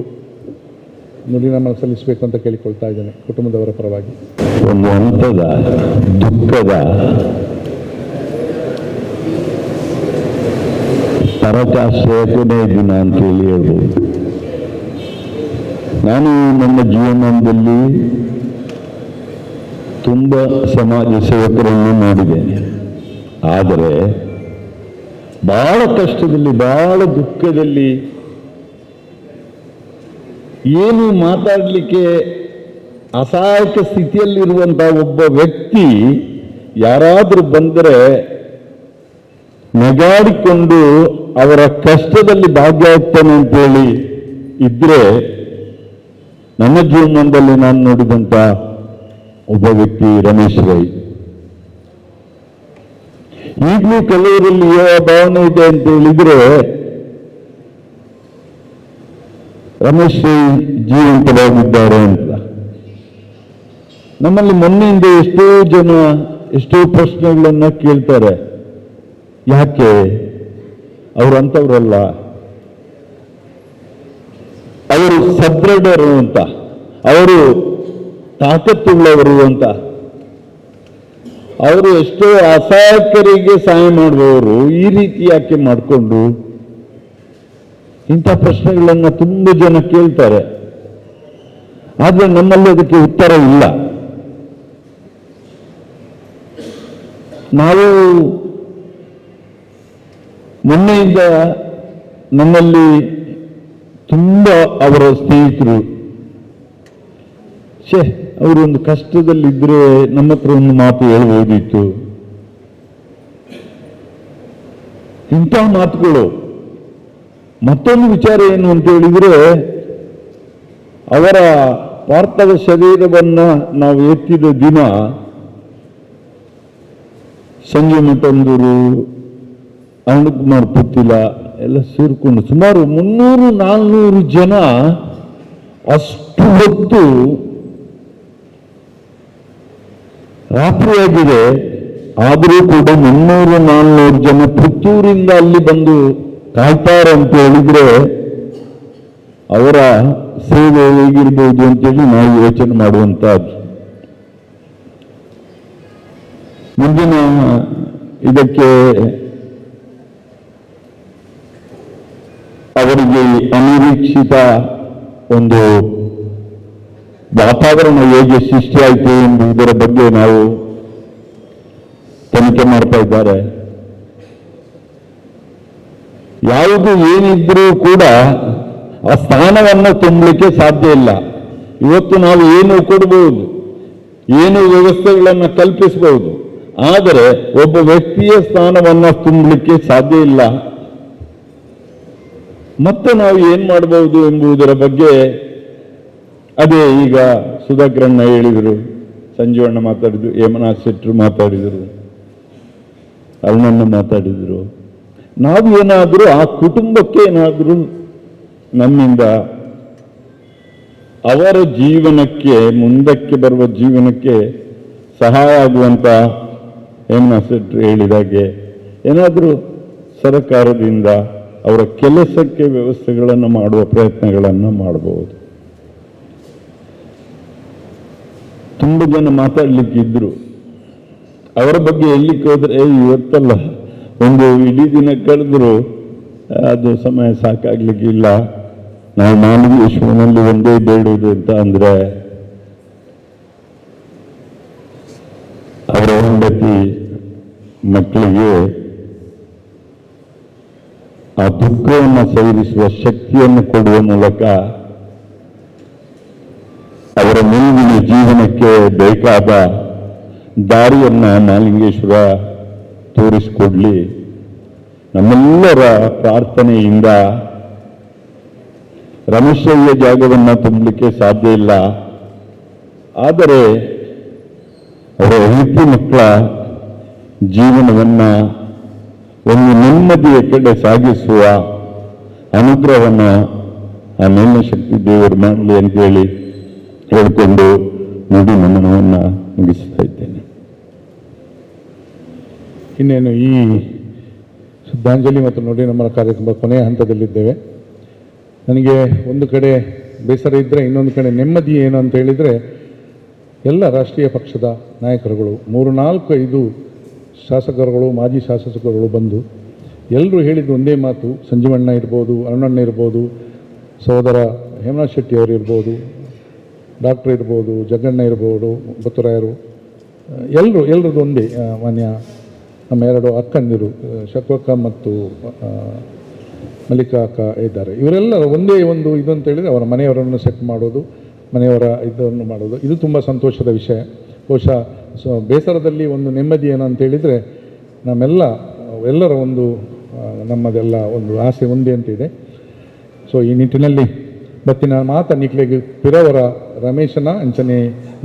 ನುಡಿನಮನ ಸಲ್ಲಿಸಬೇಕು ಅಂತ ಕೇಳಿಕೊಳ್ತಾ ಇದ್ದೇನೆ ಕುಟುಂಬದವರ ಪರವಾಗಿ. ಒಂದು ಹಂತದ ದುಃಖದ ಕೊನೆಯ ದಿನ ಅಂತೇಳಿ ಹೇಳ್ಬೋದು. ನಾನು ನನ್ನ ಜೀವನದಲ್ಲಿ ತುಂಬ ಸಮಾಜ ಸೇವಕರನ್ನು ನೋಡಿದ್ದೇನೆ. ಆದರೆ ಬಹಳ ಕಷ್ಟದಲ್ಲಿ, ಬಹಳ ದುಃಖದಲ್ಲಿ, ಏನು ಮಾತಾಡಲಿಕ್ಕೆ ಅಸಹಾಯಕ ಸ್ಥಿತಿಯಲ್ಲಿರುವಂಥ ಒಬ್ಬ ವ್ಯಕ್ತಿ ಯಾರಾದರೂ ಬಂದರೆ ನಗಾಡಿಕೊಂಡು ಅವರ ಕಷ್ಟದಲ್ಲಿ ಭಾಗಿಯಾಗ್ತಾನೆ ಅಂತೇಳಿ ಇದ್ರೆ ನನ್ನ ಜೀವನದಲ್ಲಿ ನಾನು ನೋಡಿದಂಥ ಒಬ್ಬ ವ್ಯಕ್ತಿ ರಮೇಶ್ ರೈ. ಈಗಲೂ ಕೆಲವರಲ್ಲಿ ಯಾವ ಭಾವನೆ ಇದೆ ಅಂತ ಹೇಳಿದ್ರೆ ರಮೇಶ್ ರೈ ಜೀವಂತವಾಗಿದ್ದಾರೆ ಅಂತ. ನಮ್ಮಲ್ಲಿ ಮೊನ್ನೆಯಿಂದ ಎಷ್ಟೋ ಜನ ಎಷ್ಟೋ ಪ್ರಶ್ನೆಗಳನ್ನ ಕೇಳ್ತಾರೆ. ಯಾಕೆ ಅವರು ಅಂಥವ್ರಲ್ಲ, ಅವರು ಸದೃಢರು ಅಂತ, ಅವರು ತಾಕತ್ತುಳ್ಳವರು ಅಂತ, ಅವರು ಎಷ್ಟೋ ಅಸಹಾಯಕರಿಗೆ ಸಹಾಯ ಮಾಡುವವರು, ಈ ರೀತಿ ಯಾಕೆ ಮಾಡಿಕೊಂಡು ಇಂಥ ಪ್ರಶ್ನೆಗಳನ್ನ ತುಂಬ ಜನ ಕೇಳ್ತಾರೆ. ಆದರೆ ನಮ್ಮಲ್ಲಿ ಅದಕ್ಕೆ ಉತ್ತರ ಇಲ್ಲ. ನಾವು ಮೊನ್ನೆಯಿಂದ ನಮ್ಮಲ್ಲಿ ತುಂಬ ಅವರ ಸ್ನೇಹಿತರು ಅವರೊಂದು ಕಷ್ಟದಲ್ಲಿದ್ದರೆ ನಮ್ಮ ಹತ್ರ ಒಂದು ಮಾತು ಹೇಳ್ಬೋದಿತ್ತು. ಇಂಥ ಮಾತುಗಳು. ಮತ್ತೊಂದು ವಿಚಾರ ಏನು ಅಂತ ಹೇಳಿದ್ರೆ, ಅವರ ಪಾರ್ಥಿವ ಶರೀರವನ್ನ ನಾವು ಎತ್ತಿದ ದಿನ ಸಂಜೆ ಮಠಂದೂರು, ಅರುಣಕುಮಾರ್ ಪುತ್ತಿಲ ಎಲ್ಲ ಸೇರಿಕೊಂಡು ಸುಮಾರು 300-400 ಜನ ಅಷ್ಟು ಹೊತ್ತು ರಾತ್ರಿಯಾಗಿದೆ. ಆದರೂ ಕೂಡ 300-400 ಜನ ಪುತ್ತೂರಿಂದ ಅಲ್ಲಿ ಬಂದು ಕಾಯ್ತಾರೆ ಅಂತ ಹೇಳಿದ್ರೆ ಅವರ ಸೇವೆ ಹೇಗಿರ್ಬೋದು ಅಂತೇಳಿ ನಾವು ಯೋಚನೆ ಮಾಡುವಂತಹದ್ದು. ಮುಂದಿನ ಇದಕ್ಕೆ ಅವರಿಗೆ ಅನಿರೀಕ್ಷಿತ ಒಂದು ವಾತಾವರಣ ಹೇಗೆ ಸೃಷ್ಟಿಯಾಯಿತು ಎಂಬುದರ ಬಗ್ಗೆ ನಾವು ತನಿಖೆ ಮಾಡ್ತಾ ಇದ್ದಾರೆ. ಯಾವುದು ಏನಿದ್ರೂ ಕೂಡ ಆ ಸ್ಥಾನವನ್ನು ತುಂಬಲಿಕ್ಕೆ ಸಾಧ್ಯ ಇಲ್ಲ. ಇವತ್ತು ನಾವು ಏನು ಕೊಡಬಹುದು, ಏನು ವ್ಯವಸ್ಥೆಗಳನ್ನು ಕಲ್ಪಿಸಬಹುದು, ಆದರೆ ಒಬ್ಬ ವ್ಯಕ್ತಿಯ ಸ್ಥಾನವನ್ನು ತುಂಬಲಿಕ್ಕೆ ಸಾಧ್ಯ ಇಲ್ಲ. ಮತ್ತೆ ನಾವು ಏನ್ ಮಾಡಬಹುದು ಎಂಬುದರ ಬಗ್ಗೆ ಅದೇ ಈಗ ಸುಧಾಕರಣ್ಣ ಹೇಳಿದರು, ಸಂಜೀವಣ್ಣ ಮಾತಾಡಿದ್ರು, ಹೇಮನಾಥ್ ಶೆಟ್ಟರು ಮಾತಾಡಿದರು, ಅರುಣಣ್ಣ ಮಾತಾಡಿದರು. ನಾವು ಏನಾದರೂ ಆ ಕುಟುಂಬಕ್ಕೆ ಏನಾದರೂ ನಮ್ಮಿಂದ ಅವರ ಜೀವನಕ್ಕೆ, ಮುಂದಕ್ಕೆ ಬರುವ ಜೀವನಕ್ಕೆ ಸಹಾಯ ಆಗುವಂತ ಹೇಮನಾಥ್ ಶೆಟ್ಟರು ಹೇಳಿದಾಗೆ ಏನಾದರೂ ಸರ್ಕಾರದಿಂದ ಅವರ ಕೆಲಸಕ್ಕೆ ವ್ಯವಸ್ಥೆಗಳನ್ನು ಮಾಡುವ ಪ್ರಯತ್ನಗಳನ್ನು ಮಾಡಬಹುದು. ತುಂಬ ಜನ ಮಾತಾಡ್ಲಿಕ್ಕಿದ್ರು. ಅವರ ಬಗ್ಗೆ ಹೇಳಲಿಕ್ಕೆ ಹೋದ್ರೆ ಇವತ್ತಲ್ಲ, ಒಂದು ಇಡೀ ದಿನ ಕಳೆದ್ರು ಅದು ಸಮಯ ಸಾಕಾಗ್ಲಿಕ್ಕಿಲ್ಲ. ನಾವು ಮಾನವೀಶ್ವರನಲ್ಲಿ ಒಂದೇ ಬೇಡುವುದು ಅಂತ ಅಂದ್ರೆ ಅವರ ಹೆಂಡತಿ ಮಕ್ಕಳಿಗೆ ಆ ದುಃಖವನ್ನು ಸೈರಿಸುವ ಶಕ್ತಿಯನ್ನು ಕೊಡುವ ಮೂಲಕ ಅವರ ಮುಂದಿನ ಜೀವನಕ್ಕೆ ಬೇಕಾದ ದಾರಿಯನ್ನ ಮಹಾಲಿಂಗೇಶ್ವರ ತೋರಿಸಿಕೊಡ್ಲಿ. ನಮ್ಮೆಲ್ಲರ ಪ್ರಾರ್ಥನೆಯಿಂದ ರಮೇಶಯ್ಯ ಜಾಗವನ್ನು ತುಂಬಲಿಕ್ಕೆ ಸಾಧ್ಯ ಇಲ್ಲ. ಆದರೆ ಅವರ ಹೆಂಡತಿ ಮಕ್ಕಳ ಜೀವನವನ್ನ ಒಂದು ನೆಮ್ಮದಿಯ ಕಡೆ ಸಾಗಿಸುವ ಅನುಗ್ರಹವನ್ನ ಆ ಮೇಲಿನ ಶಕ್ತಿ ದೇವರು ಮಾಡಲಿ ಅಂತೇಳಿ ಹೇಳ್ಕೊಂಡು ನುಡಿ ನಮನವನ್ನು ಮುಗಿಸ್ತಾ ಇದ್ದೇನೆ. ಇನ್ನೇನು ಈ ಶ್ರದ್ಧಾಂಜಲಿ ಮತ್ತು ನುಡಿ ನಮನ ಕಾರ್ಯಕ್ರಮ ಕೊನೆಯ ಹಂತದಲ್ಲಿದ್ದೇವೆ. ನನಗೆ ಒಂದು ಕಡೆ ಬೇಸರ ಇದ್ದರೆ ಇನ್ನೊಂದು ಕಡೆ ನೆಮ್ಮದಿ ಏನು ಅಂತ ಹೇಳಿದರೆ, ಎಲ್ಲ ರಾಷ್ಟ್ರೀಯ ಪಕ್ಷದ ನಾಯಕರುಗಳು 3-4-5 ಶಾಸಕರುಗಳು, ಮಾಜಿ ಶಾಸಕರುಗಳು ಬಂದು ಎಲ್ಲರೂ ಹೇಳಿದ್ದು ಒಂದೇ ಮಾತು, ಸಂಜೀವಣ್ಣ ಇರ್ಬೋದು, ಅರುಣಣ್ಣ ಇರ್ಬೋದು, ಸಹೋದರ ಹೇಮನಾಥ್ ಶೆಟ್ಟಿ ಅವರು ಇರ್ಬೋದು, ಡಾಕ್ಟ್ರ್ ಇರ್ಬೋದು, ಜಗ್ಗಣ್ಣ ಇರ್ಬೋದು, ಬತ್ತುರಾಯರು, ಎಲ್ಲರದ್ದು ಒಂದೇ. ಮಾನ್ಯ ನಮ್ಮ 2 ಅಕ್ಕಂದಿರು, ಶಕ್ವಕ್ಕ ಮತ್ತು ಮಲ್ಲಿಕಾ ಅಕ್ಕ ಇದ್ದಾರೆ. ಇವರೆಲ್ಲರ ಒಂದೇ ಒಂದು ಇದು ಅಂತ ಹೇಳಿದರೆ ಅವರ ಮನೆಯವರನ್ನು ಸೆಟ್ ಮಾಡೋದು, ಮನೆಯವರ ಇದನ್ನು ಮಾಡೋದು, ಇದು ತುಂಬ ಸಂತೋಷದ ವಿಷಯ. ಬಹುಶಃ ಬೇಸರದಲ್ಲಿ ಒಂದು ನೆಮ್ಮದಿ ಏನು ಅಂತ ಹೇಳಿದರೆ ಎಲ್ಲರ ಒಂದು ನಮ್ಮದೆಲ್ಲ ಒಂದು ಆಸೆ ಒಂದೇ ಅಂತಿದೆ. ಸೊ ಈ ನಿಟ್ಟಿನಲ್ಲಿ ಬತ್ತಿನ ನಿಕ್ಲೆಗೆ ಪಿರವರ ರಮೇಶನ ಅಂಚನೆ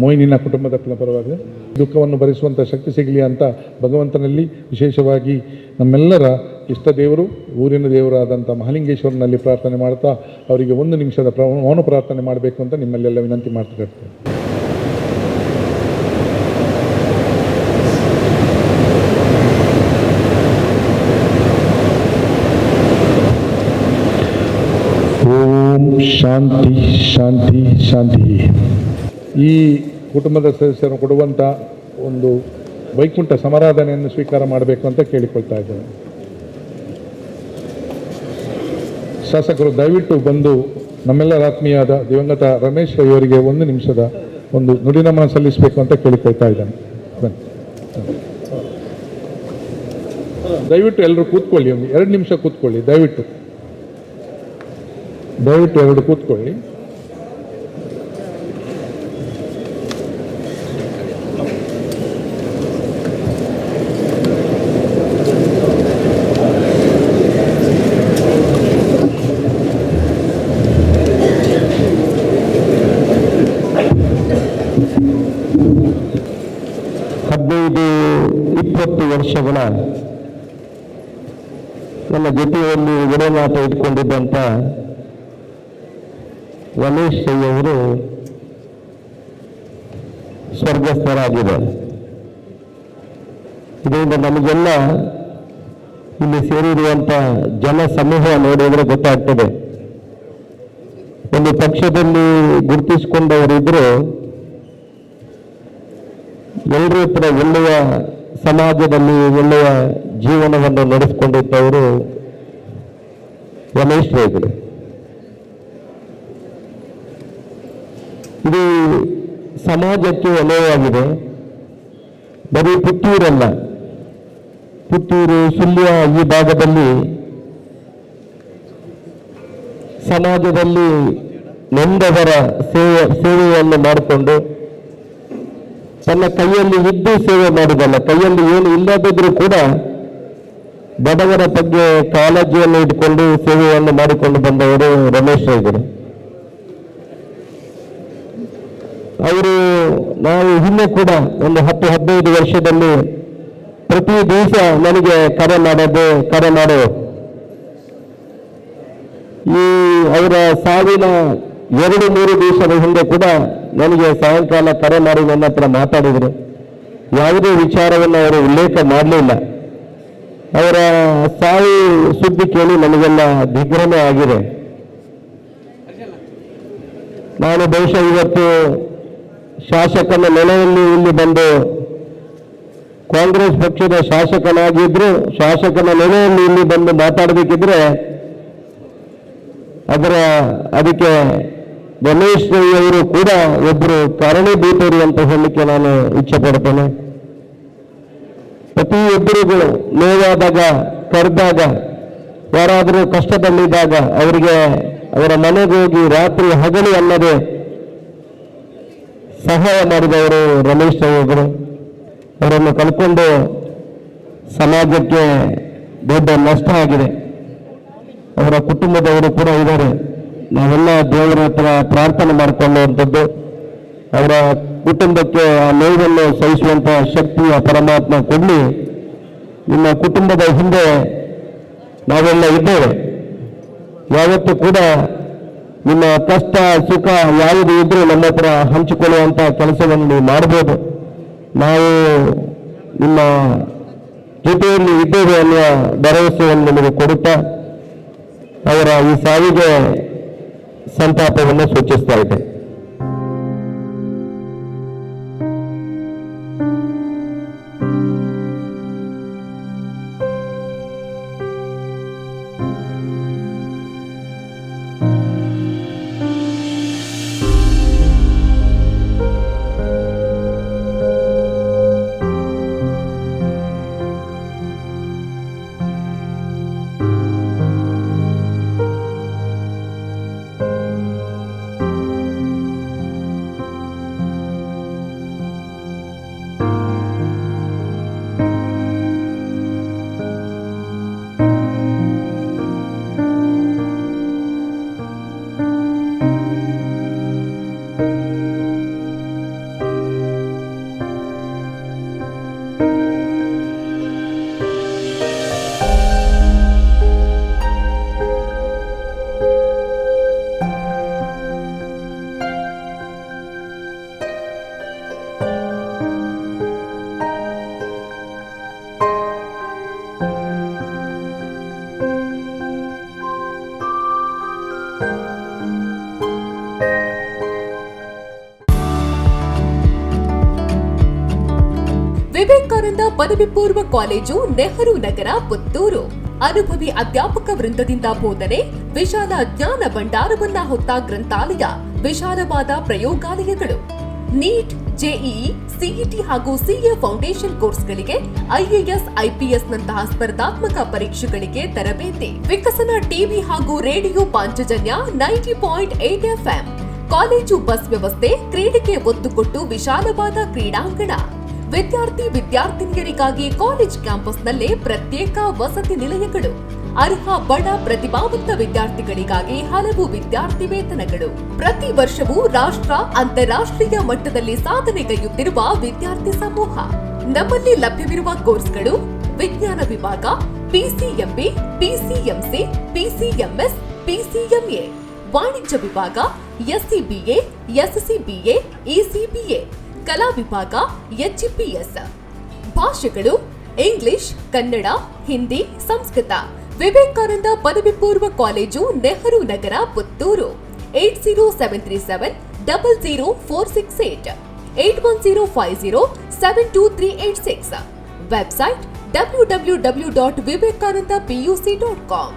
ಮೋಹಿನಿನ ಕುಟುಂಬದ ಪರವಾಗಿ ದುಃಖವನ್ನು ಭರಿಸುವಂಥ ಶಕ್ತಿ ಸಿಗಲಿ ಅಂತ ಭಗವಂತನಲ್ಲಿ, ವಿಶೇಷವಾಗಿ ನಮ್ಮೆಲ್ಲರ ಇಷ್ಟ ದೇವರು, ಊರಿನ ದೇವರಾದಂಥ ಮಹಾಲಿಂಗೇಶ್ವರನಲ್ಲಿ ಪ್ರಾರ್ಥನೆ ಮಾಡ್ತಾ ಅವರಿಗೆ 1 ನಿಮಿಷದ ಮೌನ ಪ್ರಾರ್ಥನೆ ಮಾಡಬೇಕು ಅಂತ ನಿಮ್ಮಲ್ಲೆಲ್ಲ ವಿನಂತಿ ಮಾಡ್ತಾ ಇರ್ತೇನೆ. ಓಂ ಶಾಂತಿ ಶಾಂತಿ ಶಾಂತಿ. ಈ ಕುಟುಂಬದ ಸದಸ್ಯರು ಕೊಡುವಂಥ ಒಂದು ವೈಕುಂಠ ಸಮಾರಾಧನೆಯನ್ನು ಸ್ವೀಕಾರ ಮಾಡಬೇಕು ಅಂತ ಕೇಳಿಕೊಳ್ತಾ ಇದ್ದೇನೆ. ಶಾಸಕರು ದಯವಿಟ್ಟು ಬಂದು ನಮ್ಮೆಲ್ಲರ ಆತ್ಮೀಯಾದ ದಿವಂಗತ ರಮೇಶ್ ಅವರಿಗೆ 1 ನಿಮಿಷದ ಒಂದು ನುಡಿನಮನ ಸಲ್ಲಿಸಬೇಕು ಅಂತ ಕೇಳಿಕೊಳ್ತಾ ಇದ್ದೇನೆ. ಬನ್ನಿ, ದಯವಿಟ್ಟು ಎಲ್ಲರೂ ಕೂತ್ಕೊಳ್ಳಿ, ಒಂದು 2 ನಿಮಿಷ ಕೂತ್ಕೊಳ್ಳಿ, ದಯವಿಟ್ಟು 2 ಕೂತ್ಕೊಳ್ಳಿ. ಹದಿನೈದು 20 ವರ್ಷಗಳ ನನ್ನ ಜೊತೆಯಲ್ಲಿ ಒಡನಾಟ ಇಟ್ಕೊಂಡಿದ್ದಂಥ ರಮೇಶ್ ಅವರು ಸ್ವರ್ಗಸ್ಥರಾಗಿದ್ದಾರೆ. ಇದರಿಂದ ನಮಗೆಲ್ಲ ಇಲ್ಲಿ ಸೇರಿರುವಂಥ ಜನ ಸಮೂಹ ನೋಡಿದರೆ ಗೊತ್ತಾಗ್ತದೆ. ಒಂದು ಪಕ್ಷದಲ್ಲಿ ಗುರುತಿಸಿಕೊಂಡವರಿದ್ದರೂ ಎಲ್ಲರ ಹತ್ರ ಒಳ್ಳೆಯ ಸಮಾಜದಲ್ಲಿ ಒಳ್ಳೆಯ ಜೀವನವನ್ನು ನಡೆಸಿಕೊಂಡಿದ್ದವರು ರಮೇಶ್ ಅವರು. ಇದು ಸಮಾಜಕ್ಕೆ ಒಳ್ಳೆಯವಾಗಿದೆ. ಬರೀ ಪುತ್ತೂರಲ್ಲ, ಪುತ್ತೂರು, ಸುಳ್ಯ ಈ ಭಾಗದಲ್ಲಿ ಸಮಾಜದಲ್ಲಿ ನೊಂದವರ ಸೇವೆಯನ್ನು ಮಾಡಿಕೊಂಡು ತನ್ನ ಕೈಯಲ್ಲಿ ಇದ್ದು ಸೇವೆ ಮಾಡಿದಲ್ಲ, ಕೈಯಲ್ಲಿ ಏನು ಇಲ್ಲದಿದ್ರೂ ಕೂಡ ಬಡವರ ಬಗ್ಗೆ ಕಾಳಜಿಯನ್ನು ಇಟ್ಕೊಂಡು ಸೇವೆಯನ್ನು ಮಾಡಿಕೊಂಡು ಬಂದವರು ರಮೇಶ್ ಅವರು. ಅವರು ನಾವು ಹಿಂದೆ ಕೂಡ ಒಂದು 10-15 ವರ್ಷದಲ್ಲಿ ಪ್ರತಿ ದಿವಸ ನನಗೆ ಕರೆ ಮಾಡೋ ಈ ಅವರ ಸಾವಿನ 2-3 ದಿವಸದ ಹಿಂದೆ ಕೂಡ ನನಗೆ ಸಾಯಂಕಾಲ ಕರೆ ಮಾಡಿ ನನ್ನ ಹತ್ರ ಮಾತಾಡಿದರು. ಯಾವುದೇ ವಿಚಾರವನ್ನು ಅವರು ಉಲ್ಲೇಖ ಮಾಡಲಿಲ್ಲ. ಅವರ ಸಾವು ಸುದ್ದಿ ಕೇಳಿ ನನಗೆಲ್ಲ ದಿಗ್ಭ್ರಮೆ ಆಗಿದೆ. ನಾನು ಬಹುಶಃ ಇವತ್ತು ಶಾಸಕನ ನೆಲೆಯಲ್ಲಿ ಇಲ್ಲಿ ಬಂದು ಕಾಂಗ್ರೆಸ್ ಪಕ್ಷದ ಶಾಸಕನಾಗಿದ್ರು ಶಾಸಕನ ನೆಲೆಯಲ್ಲಿ ಇಲ್ಲಿ ಬಂದು ಮಾತಾಡಬೇಕಿದ್ರೆ ಅದಕ್ಕೆ ರಮೇಶ್ ಅವರು ಕೂಡ ಒಬ್ಬರು ಕಾರಣೀಭೂತರು ಅಂತ ಹೇಳಲಿಕ್ಕೆ ನಾನು ಇಚ್ಛೆ ಪಡ್ತೇನೆ. ಪ್ರತಿಯೊಬ್ಬರಿಗೂ ನೋವಾದಾಗ, ಕರೆದಾಗ, ಯಾರಾದರೂ ಕಷ್ಟದಲ್ಲಿದ್ದಾಗ ಅವರಿಗೆ ಅವರ ಮನೆಗೆ ಹೋಗಿ ರಾತ್ರಿ ಹಗಲು ಅನ್ನದೇ ಸಹಾಯ ಮಾಡಿದವರು ರಮೇಶ್ ಅವರು. ಅವರನ್ನು ಕಳ್ಕೊಂಡು ಸಮಾಜಕ್ಕೆ ದೊಡ್ಡ ನಷ್ಟ ಆಗಿದೆ. ಅವರ ಕುಟುಂಬದವರು ಕೂಡ ಇದ್ದಾರೆ. ನಾವೆಲ್ಲ ದೇವರ ಹತ್ರ ಪ್ರಾರ್ಥನೆ ಮಾಡಿಕೊಳ್ಳುವಂಥದ್ದು, ಅವರ ಕುಟುಂಬಕ್ಕೆ ಆ ನೋವನ್ನು ಸಹಿಸುವಂಥ ಶಕ್ತಿ ಆ ಪರಮಾತ್ಮ ಕೊಡಲಿ. ನಿಮ್ಮ ಕುಟುಂಬದ ಹಿಂದೆ ನಾವೆಲ್ಲ ಇದ್ದೇವೆ. ಯಾವತ್ತೂ ಕೂಡ ನಿಮ್ಮ ಕಷ್ಟ ಸುಖ ಯಾವುದು ಇದ್ರೂ ನಮ್ಮ ಹತ್ರ ಹಂಚಿಕೊಳ್ಳುವಂಥ ಕೆಲಸವನ್ನು ನೀವು ಮಾಡ್ಬೋದು. ನಾವು ನಿಮ್ಮ ಜೊತೆಯಲ್ಲಿ ಇದ್ದೇವೆ ಅನ್ನುವ ಭರವಸೆಯನ್ನು ನಿಮಗೆ ಕೊಡುತ್ತಾ ಅವರ ಈ ಸಾವಿಗೆ ಸಂತಾಪವನ್ನು ಸೂಚಿಸ್ತಾ ಇದೆ. ಪದವಿ ಪೂರ್ವ ಕಾಲೇಜು, ನೆಹರು ನಗರ, ಪುತ್ತೂರು. ಅನುಭವಿ ಅಧ್ಯಾಪಕ ವೃಂದದಿಂದ ಬೋಧನೆ, ವಿಶಾಲ ಜ್ಞಾನ ಭಂಡಾರವನ್ನ ಹೊತ್ತ ಗ್ರಂಥಾಲಯ, ವಿಶಾಲವಾದ ಪ್ರಯೋಗಾಲಯಗಳು. ನೀಟ್, ಜೆಇಇ, ಸಿಇಟಿ ಹಾಗೂ ಸಿಎ ಫೌಂಡೇಶನ್ ಕೋರ್ಸ್ಗಳಿಗೆ, ಐಎಎಸ್, ಐಪಿಎಸ್ ನಂತಹ ಸ್ಪರ್ಧಾತ್ಮಕ ಪರೀಕ್ಷೆಗಳಿಗೆ ತರಬೇತಿ. ವಿಕಸನ ಟಿವಿ ಹಾಗೂ radio Panchajanya 90.8 FM. College bus ವ್ಯವಸ್ಥೆ, ಕ್ರೀಡೆಗೆ ಒತ್ತು ಕೊಟ್ಟು ವಿಶಾಲವಾದ ಕ್ರೀಡಾಂಗಣ. ವಿದ್ಯಾರ್ಥಿನಿಯರಿಗಾಗಿ ಕಾಲೇಜ್ ಕ್ಯಾಂಪಸ್ನಲ್ಲೇ ಪ್ರತ್ಯೇಕ ವಸತಿ ನಿಲಯಗಳು. ಅರ್ಹ ಬಡ ಪ್ರತಿಭಾವಂತ ವಿದ್ಯಾರ್ಥಿಗಳಿಗಾಗಿ ಹಲವು ವಿದ್ಯಾರ್ಥಿ ವೇತನಗಳು. ಪ್ರತಿ ವರ್ಷವೂ ರಾಷ್ಟ್ರ, ಅಂತಾರಾಷ್ಟ್ರೀಯ ಮಟ್ಟದಲ್ಲಿ ಸಾಧನೆಗೈಯುತ್ತಿರುವ ವಿದ್ಯಾರ್ಥಿ ಸಮೂಹ. ನಮ್ಮಲ್ಲಿ ಲಭ್ಯವಿರುವ ಕೋರ್ಸ್ಗಳು: ವಿಜ್ಞಾನ ವಿಭಾಗ, ಪಿಸಿಎಂಬಿ, ಪಿಸಿಎಂಸಿ, ಪಿಸಿಎಂಎಸ್, ಪಿಸಿಎಂಎ. ವಾಣಿಜ್ಯ ವಿಭಾಗ, ಎಸ್ಸಿಬಿಎ, ಎಸ್ಸಿಬಿಎ, ಇಸಿಬಿಎ. ಕಲಾ ವಿಭಾಗ, ಎಚ್ಇಪಿಎಸ್. ಭಾಷೆಗಳು: ಇಂಗ್ಲಿಷ್, ಕನ್ನಡ, ಹಿಂದಿ, ಸಂಸ್ಕೃತ. ವಿವೇಕಾನಂದ ಪದವಿ ಪೂರ್ವ college, Nehru Nagar, Puttur. 80737 00468 81050 72386. Website www.vivekanandapuc.com.